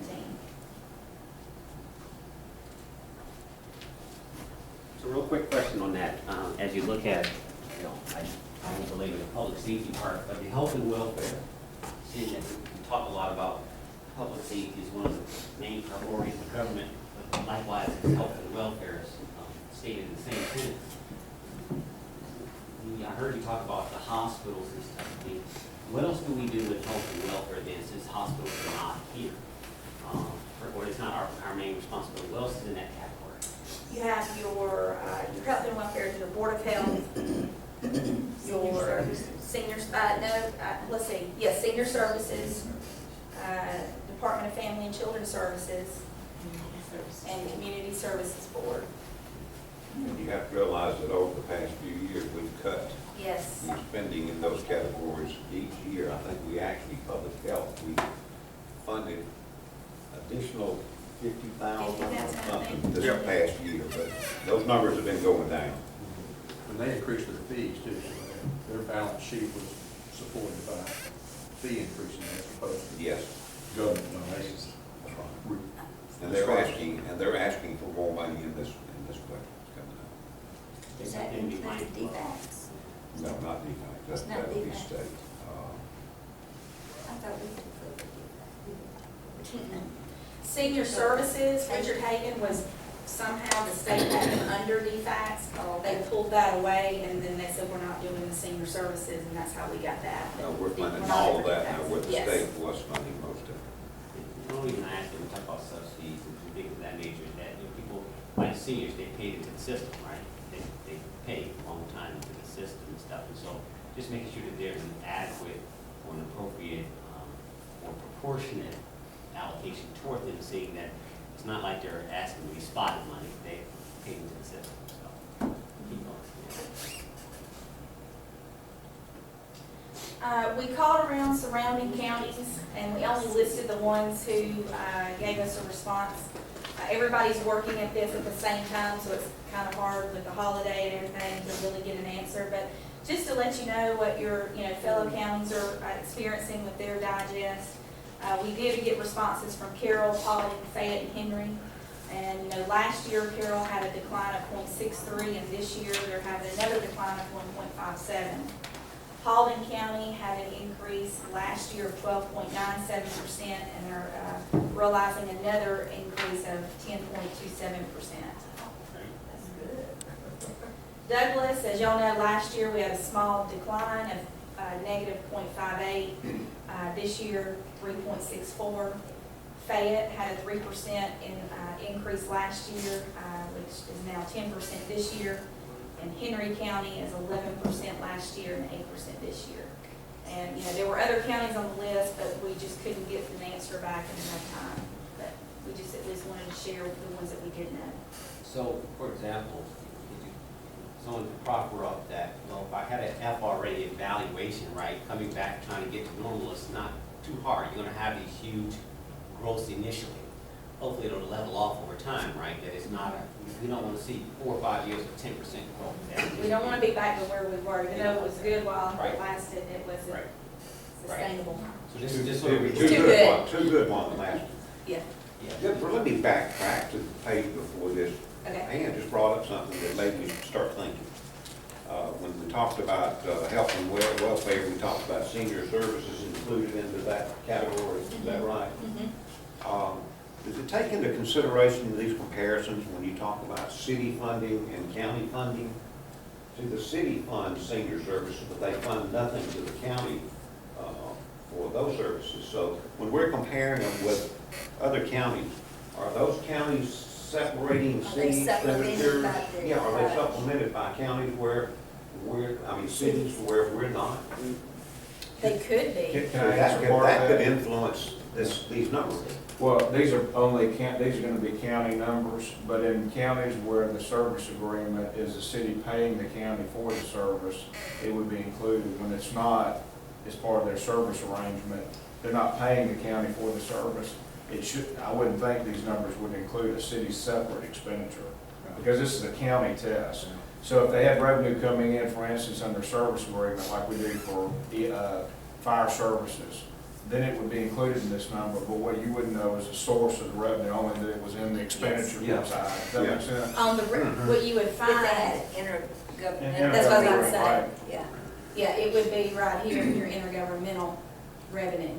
So real quick question on that, as you look at, you know, I don't believe in the public safety part, but the health and welfare, seeing that we talk a lot about public safety is one of the main priorities of the government, but likewise, health and welfare is stated in the same sentence. I heard you talk about the hospitals and stuff. I mean, what else do we do with health and welfare then, since hospitals are not here? Or it's not our main responsibility. What else is in that category? You have your health and welfare, your Board of Health, your seniors, let's see, yes, senior services, Department of Family and Children Services, and Community Services Board. And you have to realize that over the past few years, we've cut Yes. the spending in those categories each year. I think we actually, public health, we funded additional 50,000 or 50,000, I something think. this past year, but those numbers have been going down. And they increased their fees too. their balance sheet was supported by fee increases as opposed to Yes, government donations. that's right. And they're asking for more money in this budget that's coming up. Does that include DVACs? No, not DFAC, It's not that would be DFAC. state. I thought we included DVACs. Senior services, Richard Hagan was somehow, the state had him under DFAX. They pulled that away, and then they said, we're not doing the senior services, and that's how we got that. No, we're funding We're not all of under that now, DFAX. where the Yes. state was funding most of it. The only reason I asked them to talk about subsidies and things of that nature is that, people, like seniors, they paid into the system, right? They pay a long time into the system and stuff, and so just making sure that there's an adequate or an appropriate, or proportionate allocation toward them, seeing that it's not like they're asking to be spotted money, they pay into the system, so keep going. We called around surrounding counties, and we only listed the ones who gave us a response. Everybody's working at this at the same time, so it's kind of hard with the holiday and everything to really get an answer. But just to let you know what your fellow counties are experiencing with their digest, we did get responses from Carroll, Paulding, Fayette, and Henry. And last year Carroll had a decline of 0.63, and this year they're having another decline of 1.57. Paulding County had an increase last year of 12.97%, and they're realizing another increase of 10.27%. That's good. Douglas, as y'all know, last year we had a small decline of negative 0.58. This year, 3.64. Fayette had a 3% increase last year, which is now 10% this year. And Henry County is 11% last year and 8% this year. And, there were other counties on the list, but we just couldn't get an answer back in enough time. But we just at least wanted to share the ones that we did know. So, for example, someone could proffer up that, well, if I had an FRA evaluation, right, coming back, trying to get to normal, it's not too hard. You're gonna have these huge growths initially. Hopefully it'll level off over time, right? That it's not, we don't wanna see 4 or 5 years of 10% growth. We don't want to be back to where we were. Even though it was good while it Right. lasted, it wasn't Right. sustainable. So this is just sort of, Too good. Two good ones last. Yeah, yeah. Good, let me backtrack to the page before this. okay. Ann just brought up something that made me start thinking. When we talked about health and welfare, we talked about senior services included into that category, is that right? Mhm. Does it take into consideration these comparisons when you talk about city funding and county funding? See, the city funds senior services, but they fund nothing to the county for those services. So when we're comparing them with other counties, are those counties separating Are they city supplemented expenditures? by the- Yeah, are they supplemented by counties where cities where we're not? They could be. Can I ask a part That of could that? influence these numbers. Well, these are these are gonna be county numbers, but in counties where the service agreement is the city paying the county for the service, it would be included. When it's not, as part of their service arrangement, they're not paying the county for the service. I wouldn't think these numbers would include a city separate expenditure, because this is a county test. So if they had revenue coming in, for instance, under service agreement, like we do for fire services, then it would be included in this number, but what you wouldn't know is the source of the revenue, only that it was in the expenditure Yeah. side. Does that make sense? On the, what you would If they find, had intergovernmental. And That's what I was gonna say. right. Yeah. yeah, it would be right here in your intergovernmental revenue.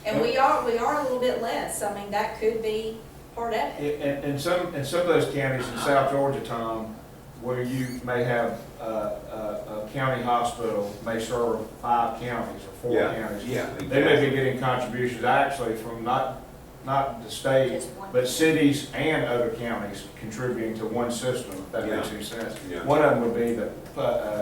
And we are a little bit less. I mean, that could be part of it. In some of those counties in South Georgia, Tom, where you may have a county hospital may serve 5 counties or 4 Yeah, counties. yeah, They may be getting contributions actually from not the state, Just one. but cities and other counties contributing to one system, if that makes Yeah. any sense. Yeah. One of them would be the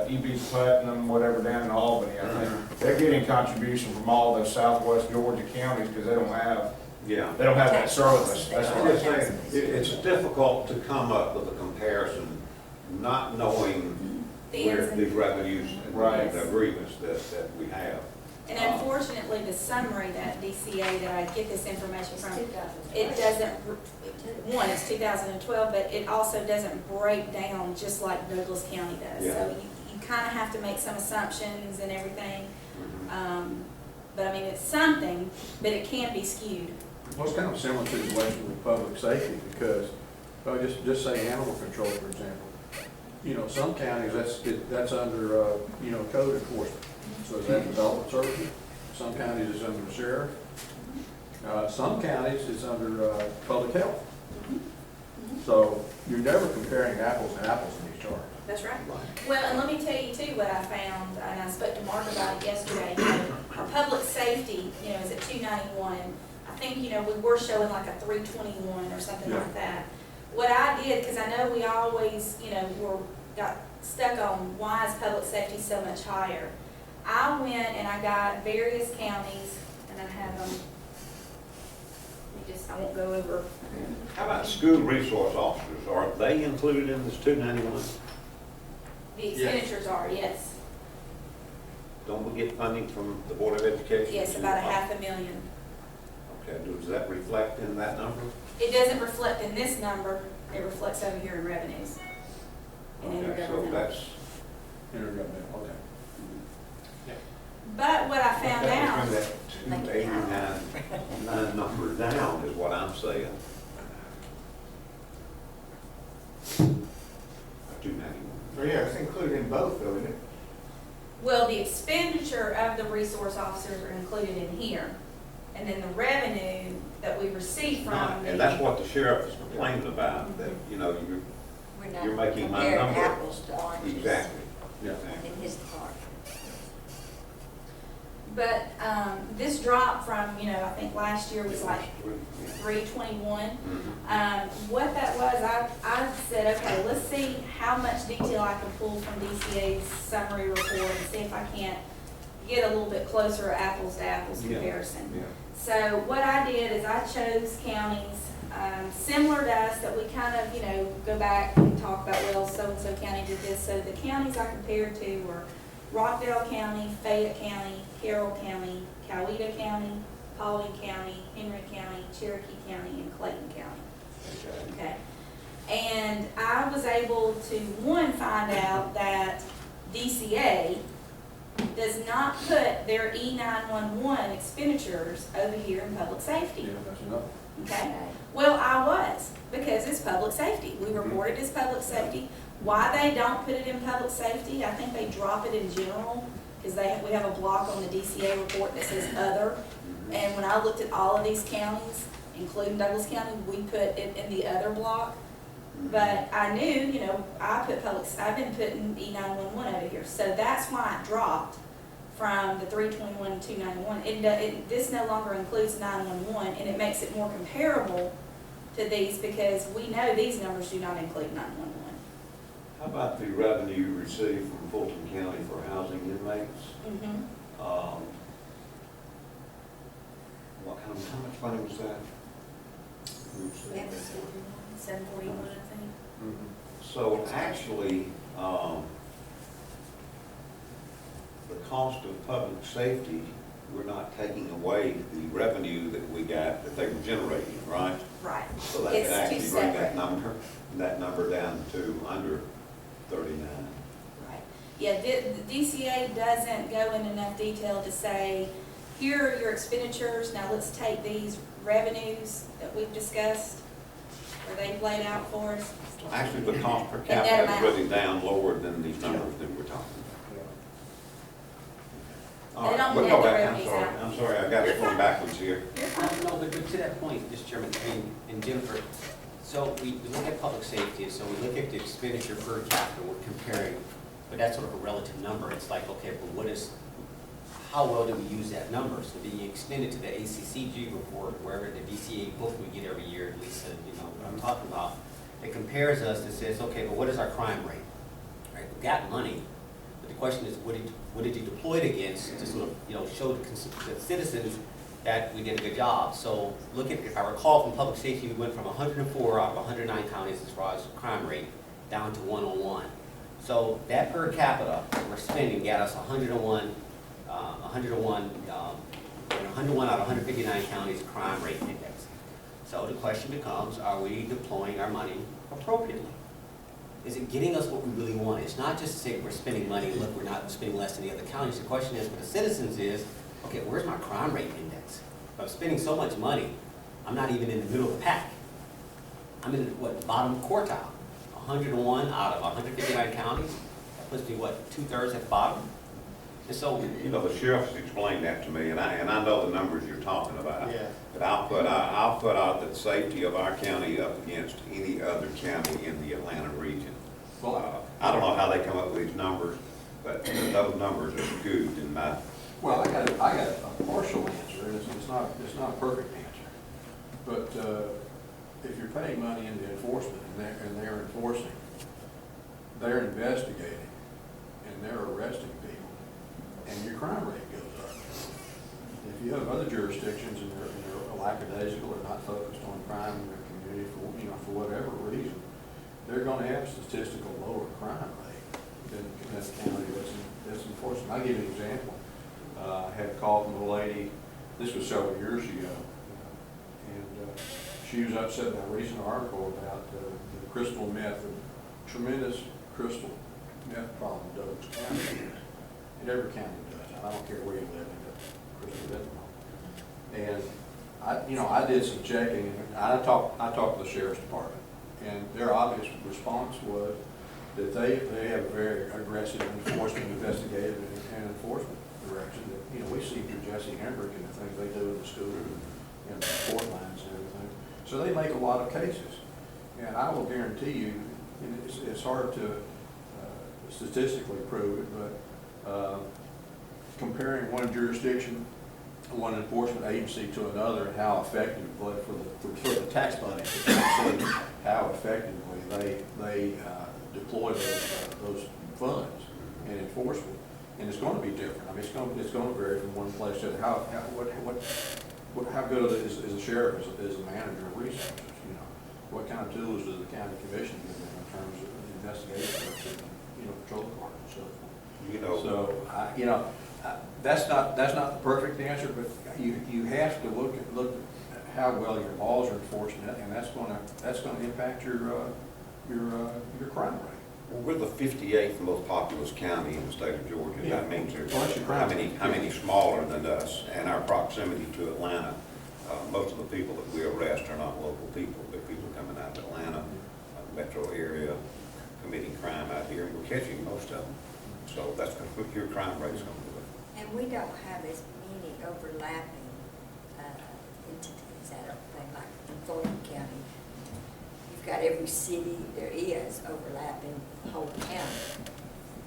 EB Putnam, whatever, down in Albany, I think. They're getting contribution from all those southwest Georgia counties because they don't have Yeah. that service. That's I'm what just saying, it's difficult to come up with a comparison, not knowing The where ins and- these revenues Right. and the agreements that we have. And unfortunately, the summary that DCA that I get this information from, it doesn't, one, it's 2012, but it also doesn't break down just like Douglas County does. Yeah. So you kind of have to make some assumptions and everything. Mhm. But I mean, it's something, but it can be skewed. Well, it's kind of a similar situation with public safety, because, well, just say animal control, for example. You know, some counties, that's under, you know, code enforcement. So is that development services? Some counties it's under the sheriff. Some counties it's under, public health. So you're never comparing apples to apples in these charts. That's right. Well, and let me tell you too what I found, and I spoke to Mark about it yesterday. You know, our public safety, you know, is at 291. I think, you know, we were showing like a 321 or something Yeah. like that. What I did, because I know we always, you know, got stuck on why is public safety so much higher. I went and I got various counties, and I have them. I won't go over. How about school resource officers? Are they included in this 291? The expenditures are, yes. Don't we get funding from the Board of Education? Yes, about $500,000. Okay, does that reflect in that number? It doesn't reflect in this number, it reflects over here in revenues. In Okay, so intergovernmental. that's. Intergovernmental, okay. But what I found out, That 289 number down is what I'm saying. 291. So yeah, it's included in both, though, isn't it? well, the expenditure of the resource officers are included in here. And then the revenue that we receive from And that's what the sheriff is complaining about, that, you know, We're not You're making my comparing number. apples to oranges. exactly. Yeah. In his department. But this drop from, you know, I think last year was like Yeah. 321. Mhm. What that was, I said, okay, let's see how much detail I can pull from DCA's summary report and see if I can't get a little bit closer apples to apples Yeah. comparison. Yeah. So what I did is I chose counties similar to us that we kind of, you know, go back and talk about, well, so-and-so county did this. So the counties I compared to were Rockdale County, Fayette County, Carroll County, Coweta County, Paulding County, Henry County, Cherokee County, and Clayton County. Okay. Okay. And I was able to, one, find out that DCA does not put their E911 expenditures over here in public safety. Yeah, that's enough. Okay? Well, I was, because it's public safety. We report it as public safety. Why they don't put it in public safety, I think they drop it in general, because we have a block on the DCA report that says other. And when I looked at all of these counties, including Douglas County, we put it in the other block. But I knew, you know, I've been putting E911 over here. So that's why it dropped from the 321 to 291. This no longer includes 911, and it makes it more comparable to these because we know these numbers do not include 911. How about the revenue received from Fulton County for housing inmates? Mm-hmm. How much money was that? We have to see. 741, I think. So actually, the cost of public safety, we're not taking away the revenue that we got, that they were generating, right? Right. So that It's could two actually bring separate. that number down to under 39. Right. Yeah, the DCA doesn't go in enough detail to say, here are your expenditures, now let's take these revenues that we've discussed, or they've laid out for us. Actually, the cost per that capita is amount. really down lower than these numbers that we're talking about. All They right, don't we'll net go the back. I'm revenues sorry, out. I'm sorry, I got it going backwards here. No, but to that point, Mr. Chairman, and Jennifer, so we look at public safety, so we look at the expenditure per capita, we're comparing, but that's sort of a relative number. It's like, okay, but how well do we use that number? So do you extend it to the ACCG report, wherever the DCA book we get every year, Lisa, you know what I'm talking about? It compares us and says, okay, but what is our crime rate? Right, we've got money, but the question is, what did you deploy it against to sort of, you know, show the citizens that we did a good job? So look at, if I recall from public safety, we went from 104 out of 109 counties as far as crime rate down to 101. So that per capita we're spending got us 101 out of 159 counties crime rate index. So the question becomes, are we deploying our money appropriately? is it getting us what we really want? It's not just to say we're spending money, and look, we're not spending less than the other counties. The question is, for the citizens is, okay, where's my crime rate index? If I'm spending so much money, I'm not even in the middle of the pack. I'm in, what, the bottom quartile? 101 out of 159 counties? That puts me, what, 2/3 at the bottom? And so, You know, the sheriff's explained that to me, and I know the numbers you're talking about. Yeah. But I'll put out the safety of our county up against any other county in the Atlanta region. I don't know how they come up with these numbers, but those numbers are skewed in my. Well, I got a partial answer, and it's not a perfect answer. But if you're paying money into enforcement and they're enforcing, they're investigating, and they're arresting people, and your crime rate goes up. If you have other jurisdictions and they're lackadaisical or not focused on crime in their community for whatever reason, they're going to have a statistical lower crime rate than the county that's enforcing. I'll give you an example. I had a call from a lady, this was several years ago, and she was upset about a recent article about the crystal meth, a tremendous crystal meth problem in Douglas County. And every county does. I don't care where you live in the crystal meth problem. And I did some checking, and I talked to the sheriff's department, and their obvious response was that they have a very aggressive enforcement, investigative, and enforcement direction that, we see through Jesse Hembrick and the things they do in the school and the court lines and everything. So they make a lot of cases. And I will guarantee you, and it's hard to statistically prove it, but comparing one jurisdiction, one enforcement agency to another, and how effective, for the tax money, how effectively they deploy those funds in enforcement. And it's going to be different. I mean, it's going to vary from one place to another. How good is a sheriff as a manager of resources? What kind of tools does the county commission give them in terms of investigation, patrol cars and so forth? That's not the perfect answer, but you have to look at how well your laws are enforced, and that's going to impact your crime rate. Well, we're the 58th most populous county in the state of Georgia. Yeah. That means there's Well, that's your crime. how many smaller than us, and our proximity to Atlanta. Most of the people that we arrest are not local people, but people coming out of Atlanta, metro area, committing crime out here, and we're catching most of them. So that's going to put your crime rates going to do it. And we don't have as many overlapping entities, I don't think, like in Fulton County. You've got every city there is overlapping the whole county.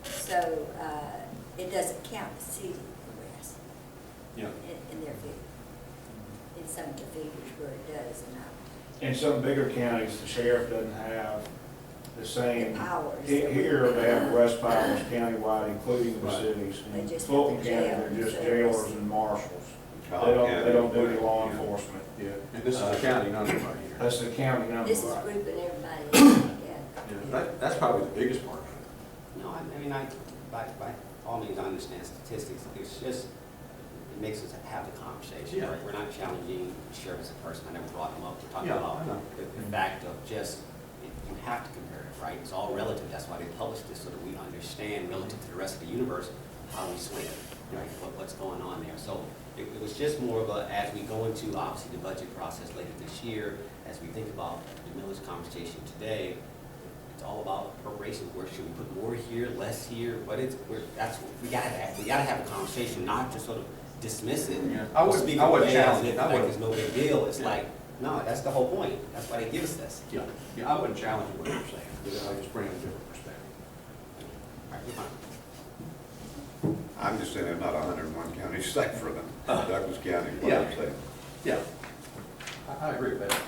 So it doesn't count the city arrests in their figure. In some of the figures where it does, and In some bigger counties, the sheriff doesn't have the same. The powers. Here, they have arrest powers countywide, including the cities. They In just Fulton have the County, jail they're just instead of jailers the- and marshals. Cobb They don't do County, any law yeah. enforcement. Yeah, and this is a county number right here. That's the county number, this is right? grouping everybody in together. That's probably the biggest part of it. no, by all means, I understand statistics. It's just, it makes us have the conversation. Yeah. Right? We're not challenging the sheriff as a person. I never brought him up. We're talking Yeah, about I know. the fact of just, you have to compare it, right? It's all relative. That's why they published this, so that we understand relative to the rest of the universe how we swing, right? What's going on there. So it was just more of a, as we go into obviously the budget process later this year, as we think about the millage conversation today, it's all about appropriations. Where should we put more here, less here? We gotta have a conversation, not just sort of dismiss it. Yeah. I would Speak challenge it it. like it's no big deal. It's Yeah. like, no, that's the whole point. That's why they give us this. Yeah, I wouldn't challenge what you're saying, because I just bring a different perspective. All right, we're fine. I'm just saying there's not 101 counties safer than Douglas County, what Yeah. I'm saying. Yeah, I agree with that.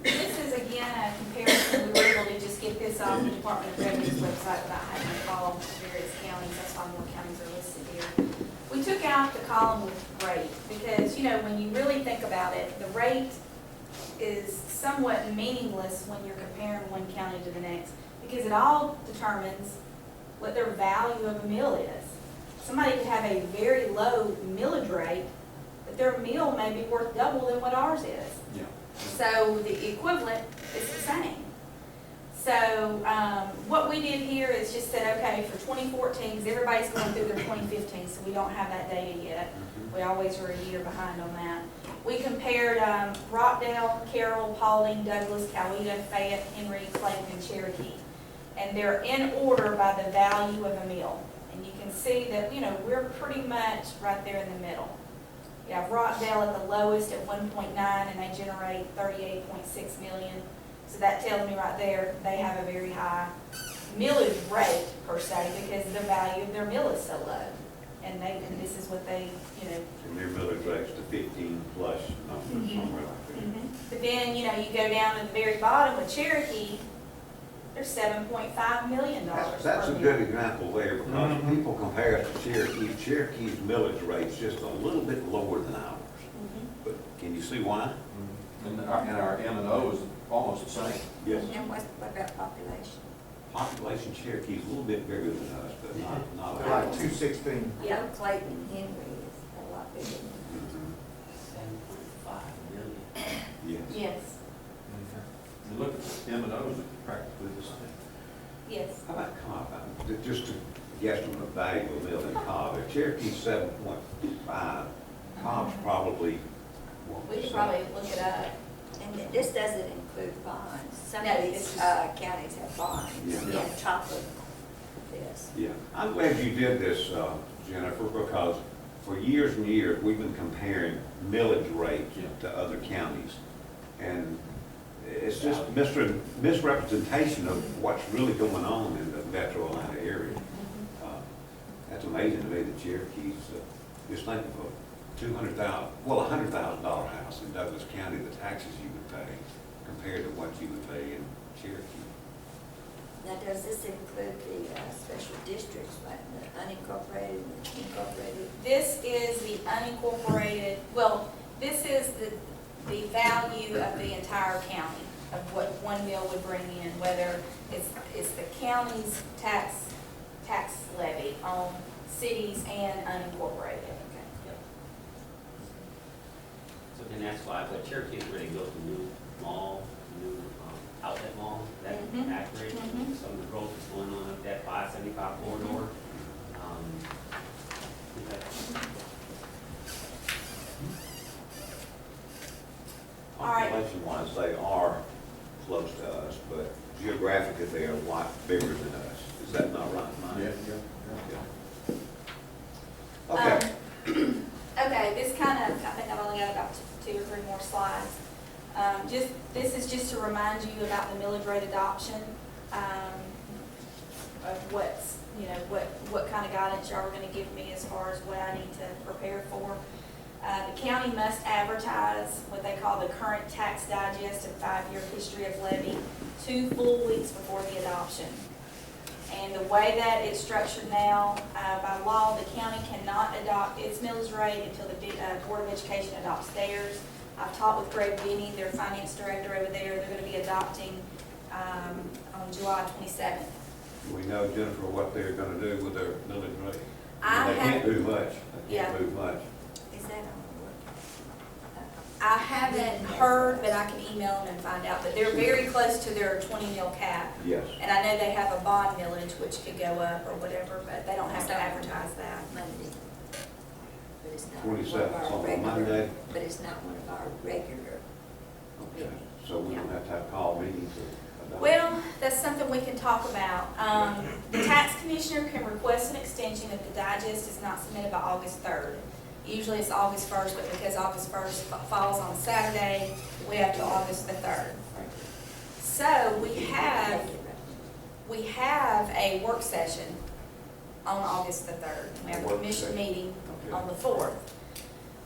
This is again a comparison. We were able to just get this off the Department of Revenue's website without having to call various counties. That's why more counties are listed here. We took out the column with rate because, when you really think about it, the rate is somewhat meaningless when you're comparing one county to the next because it all determines what their value of a mill is. Somebody could have a very low millage rate, but their meal may be worth double than what ours is. Yeah. So the equivalent is the same. So, what we did here is just said, okay, for 2014, because everybody's going through their 2015, so we don't have that data yet. We always are a year behind on that. We compared Rockdale, Carroll, Paulding, Douglas, Coweta, Fayette, Henry, Clayton, and Cherokee. And they're in order by the value of a meal. And you can see that, you know, we're pretty much right there in the middle. You have Rockdale at the lowest at 1.9, and they generate 38.6 million. So that tells me right there, they have a very high millage rate per se, because the value of their meal is so low. And this is what they, you know. And their millage rate's to 15 plus numbers, somewhere like that. But then, you know, you go down to the very bottom with Cherokee, they're $7.5 million. That's a per good meal. example there, because if people compare us to Cherokee, Cherokee's millage rate's just a little bit lower than ours. But can you see why? And our M and O is almost the same. Yes. And what about population? Population Cherokee's a little bit bigger than us, but not They're like 216. I know Clayton and Henry is a lot bigger than Mhm. 7.5 million. Yes. Yes, You look at the M and O's, are practically the same. yes. How about Cobb? Just to guess on the value of a mill in Cobb, if Cherokee's 7.5, Cobb's probably 1%. We could probably look it up. And this doesn't include bonds. Some No, of this these is- counties have bonds Yeah. on top of this. Yeah, I'm glad you did this, Jennifer, because for years and years, we've been comparing millage rates to other counties. And it's just misrepresentation of what's really going on in the metro Atlanta area. That's amazing to me that Cherokee's, just think of a $100,000 house in Douglas County, the taxes you would pay compared to what you would pay in Cherokee. Now, does this include the special districts, like the unincorporated and the incorporated? This is the unincorporated, well, this is the value of the entire county, of what one mill would bring in, whether it's the county's tax levy on cities and unincorporated. So then that's why, but Cherokee is ready to go to new mall, new outlet mall, that Mhm. accurate. Mhm. Some of the growth is going on up that 575 corridor. All right. Population-wise, they are close to us, but geographically, they are a lot bigger than us. Is that not right, Mike? Yeah. Okay. Okay, this kind of, I think I've only got about 2 or 3 more slides. This is just to remind you about the millage rate adoption, of what's, you know, what kind of guidance y'all are gonna give me as far as what I need to prepare for. The county must advertise what they call the current tax digest and 5-year history of levy 2 full weeks before the adoption. And the way that it's structured now, by law, the county cannot adopt its millage rate until the Board of Education adopts theirs. I've talked with Greg Benny, their finance director over there. They're going to be adopting on July 27th. We know, Jennifer, what they're gonna do with their millage rate. I They can't have- do much. They Yeah. can't do much. Is that on I haven't heard, but I can email them and find out. But they're very close to their 20 mil cap. Yes. And I know they have a bond millage which could go up or whatever, but they don't have to advertise that. Monday? But it's not one of 27th, our on regular. Monday. But it's not one of our regular Okay, meetings. so we don't have to have call meetings about it? Well, that's something we can talk about. The tax commissioner can request an extension if the digest is not submitted by August 3rd. Usually it's August 1st, but because August 1st falls on Saturday, we have to August the 3rd. So we have a work session on August the 3rd. We have a Work commission session. meeting Okay. on the 4th.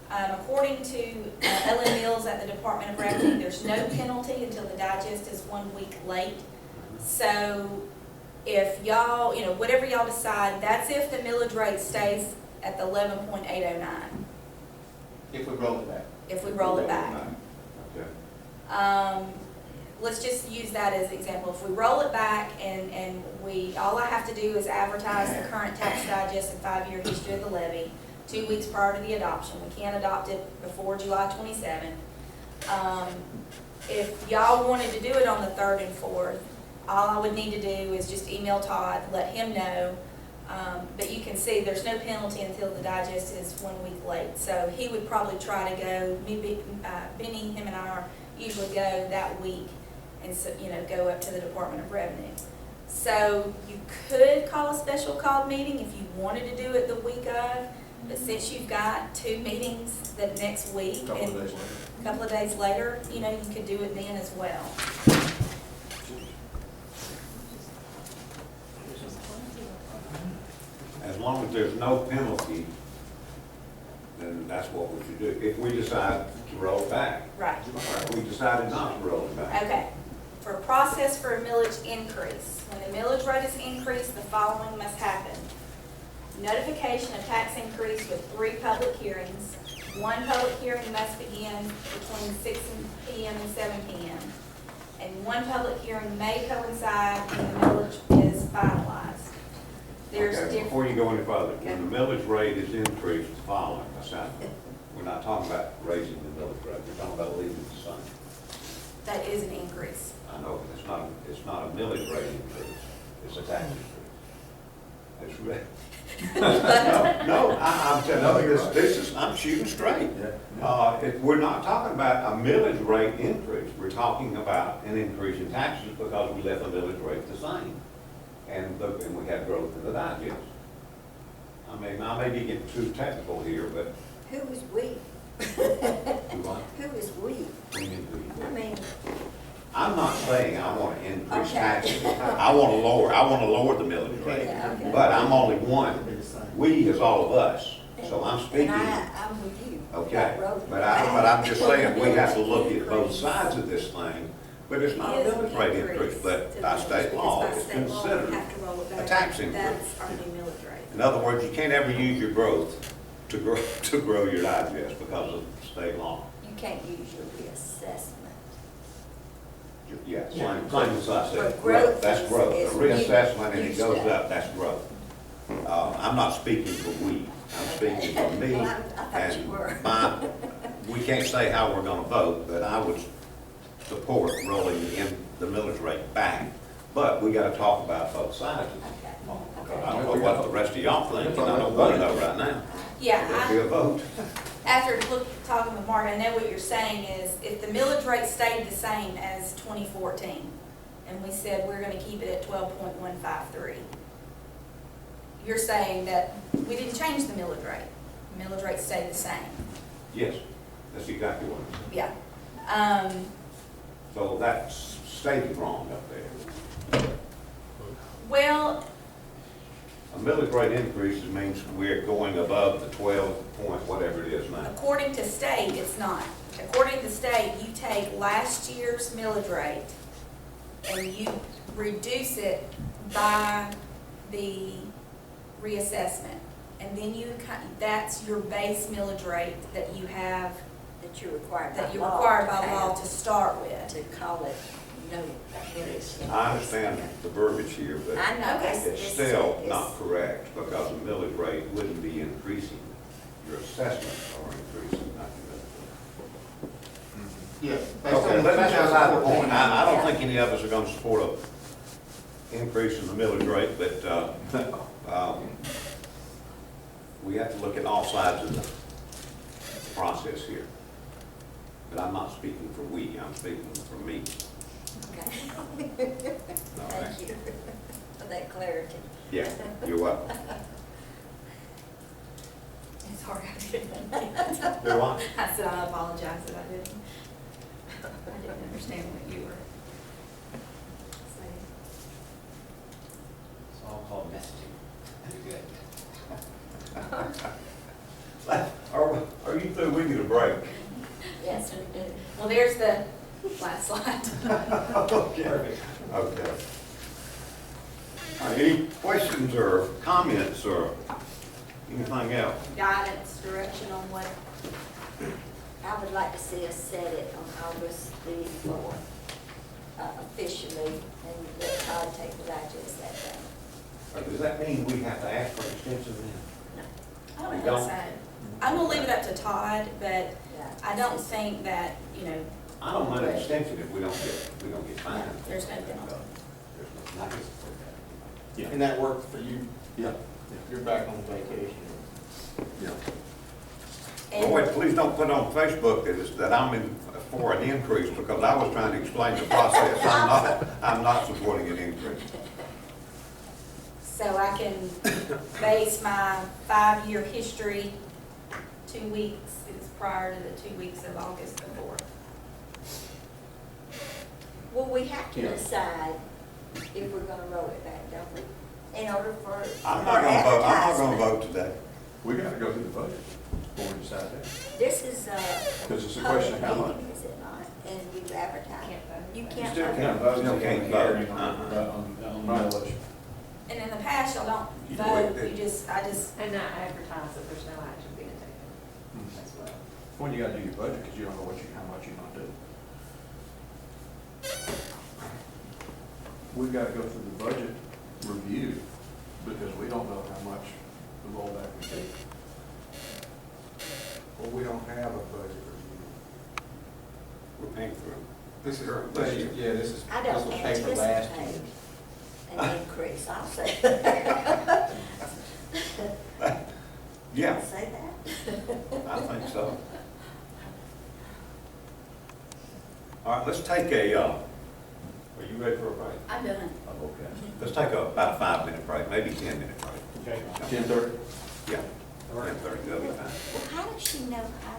According to Ellen Mills at the Department of Revenue, there's no penalty until the digest is 1 week late. So if y'all, you know, whatever y'all decide, that's if the millage rate stays at the 11.809, If we roll it back. if we roll it back. Okay. Let's just use that as an example. If we roll it back and all I have to do is advertise the current tax digest and 5-year history of the levy. 2 weeks prior to the adoption. We can't adopt it before July 27th. If y'all wanted to do it on the 3rd and 4th, all I would need to do is just email Todd, let him know. But you can see there's no penalty until the digest is 1 week late. So he would probably try to go, Benny, him and I are usually go that week and so, go up to the Department of Revenue. So you could call a special called meeting if you wanted to do it the week of, but since you've got 2 meetings the next week, Couple of and days later. a couple of days later, you could do it then as well. As long as there's no penalty, then that's what we should do. If we decide to roll it back. Right. Or if we decided not to roll it back. Okay. For a process for a millage increase, when the millage rate is increased, the following must happen. Notification of tax increase with 3 public hearings. 1 public hearing must begin between 6 p.m. and 7 p.m. And 1 public hearing may coincide when the millage is finalized. There's Okay, different. before you go any further, when the millage rate is increased, the following, we're not talking about raising the millage rate, we're talking about leaving it the same. That is an increase. I know, but it's not a millage rate increase, it's a tax increase. That's right. No, I'm telling you, this is, I'm shooting straight. We're not talking about a millage rate increase, we're talking about an increase in taxes because we left the millage rate the same. And we had growth in the digest. I mean, I may be getting too technical here, but. Who is we? Do I? Who is we? We need to- I mean, I'm not saying I want to increase Okay. taxes. I want to lower the millage rate. Yeah, okay. But I'm only one. We is all of us. So I'm speaking. and I'm with you. Okay, That road. but I'm just saying, we have to look at both sides of this thing, but it's not a It is millage rate increase, but by state law, it's considered a tax increase. That's our new millage rate. In other words, you can't ever use your growth to grow your digest because of state law. You can't use your reassessment. Yeah, same as I said, But growth growth, that's is- growth. is A reassessment and it huge goes stuff. up, that's growth. I'm not speaking for we, I'm speaking for me. Well, I thought you were. And we can't say how we're gonna vote, but I would support rolling the millage rate back. But we gotta talk about both sides of it. Okay. I don't know what the rest of y'all think, and I don't wanna know right now. Yeah, There'll be a vote. after talking with Mark, I know what you're saying is, if the millage rate stayed the same as 2014, and we said we're gonna keep it at 12.153, you're saying that we didn't change the millage rate. The millage rate stayed the same. Yes, that's exactly what I'm saying. Yeah. So that's stated wrong up there. Well, A millage rate increase means we're going above the 12 point, whatever it is now. according to state, it's not. According to state, you take last year's millage rate and you reduce it by the reassessment. And then that's your base millage rate that you have, That you're required by law. that you're required by to law have, to start with. To call it, no, millage. I understand the verbiage here, but I know. Okay. it's still not correct because the millage rate wouldn't be increasing. Your assessments are increasing, not your Yeah. millage. Okay, that's beside the point. I don't think any of us are gonna support a increase in the millage rate, but, we have to look at all sides of the process here. But I'm not speaking for we, I'm speaking for me. Okay. All right? Thank you for that clarity. Yeah, you're welcome. Sorry, I didn't. Do what? I said I apologize that I didn't understand what you were saying. It's all called messaging. You're good. Are you through? We need a break. Yes, we do. Well, there's the last slide. Okay. Okay. All right, any questions or comments or anything else? Guidance, direction on what, I would like to see us set it on August the 4th, officially, and let Todd take the digest that day. Or does that mean we have to ask for extension then? No. I don't You think don't? so. I'm gonna leave it up to Todd, but Yeah. I don't think that, you know, I don't mind an extension if we don't get fined. there's no penalty. There's no, not just for that. Yeah. And that worked for you, Yeah. you're back on vacation. Yeah. Oh, wait, please don't put on Facebook that I'm for an increase, because I was trying to explain the process. I'm not supporting an increase. So I can base my 5-year history, 2 weeks is prior to the 2 weeks of August the 4th. Well, we have to Yeah. decide if we're gonna roll it back, don't we? In order for I'm our not gonna vote, I'm not advertisement. gonna vote today. We gotta go through the budget before we decide that. This is a Because it's a question of how public much. meeting, is it not? And you advertise. You You can't still vote. can't vote, Still you can't can't vote. hearing on the Right. election. And in the past, y'all don't You vote, wait, you just, I just, And not advertise that there's no action being taken as well. Well, you gotta do your budget, because you don't know how much you're gonna do. We've gotta go through the budget review, because we don't know how much the rollback would be. Well, we don't have a budget review. We're paying for it. This is, This year. Yeah, this is, I this don't was paid for last year. anticipate an increase, I'll say. Yeah, I'll say that. I think so. All right, let's take are you ready for a break? I'm done. Oh, okay. Let's take about a 5-minute break, maybe 10-minute break. Okay. 10:30? Yeah, 10:30, that'll be fine. Well, how does she know how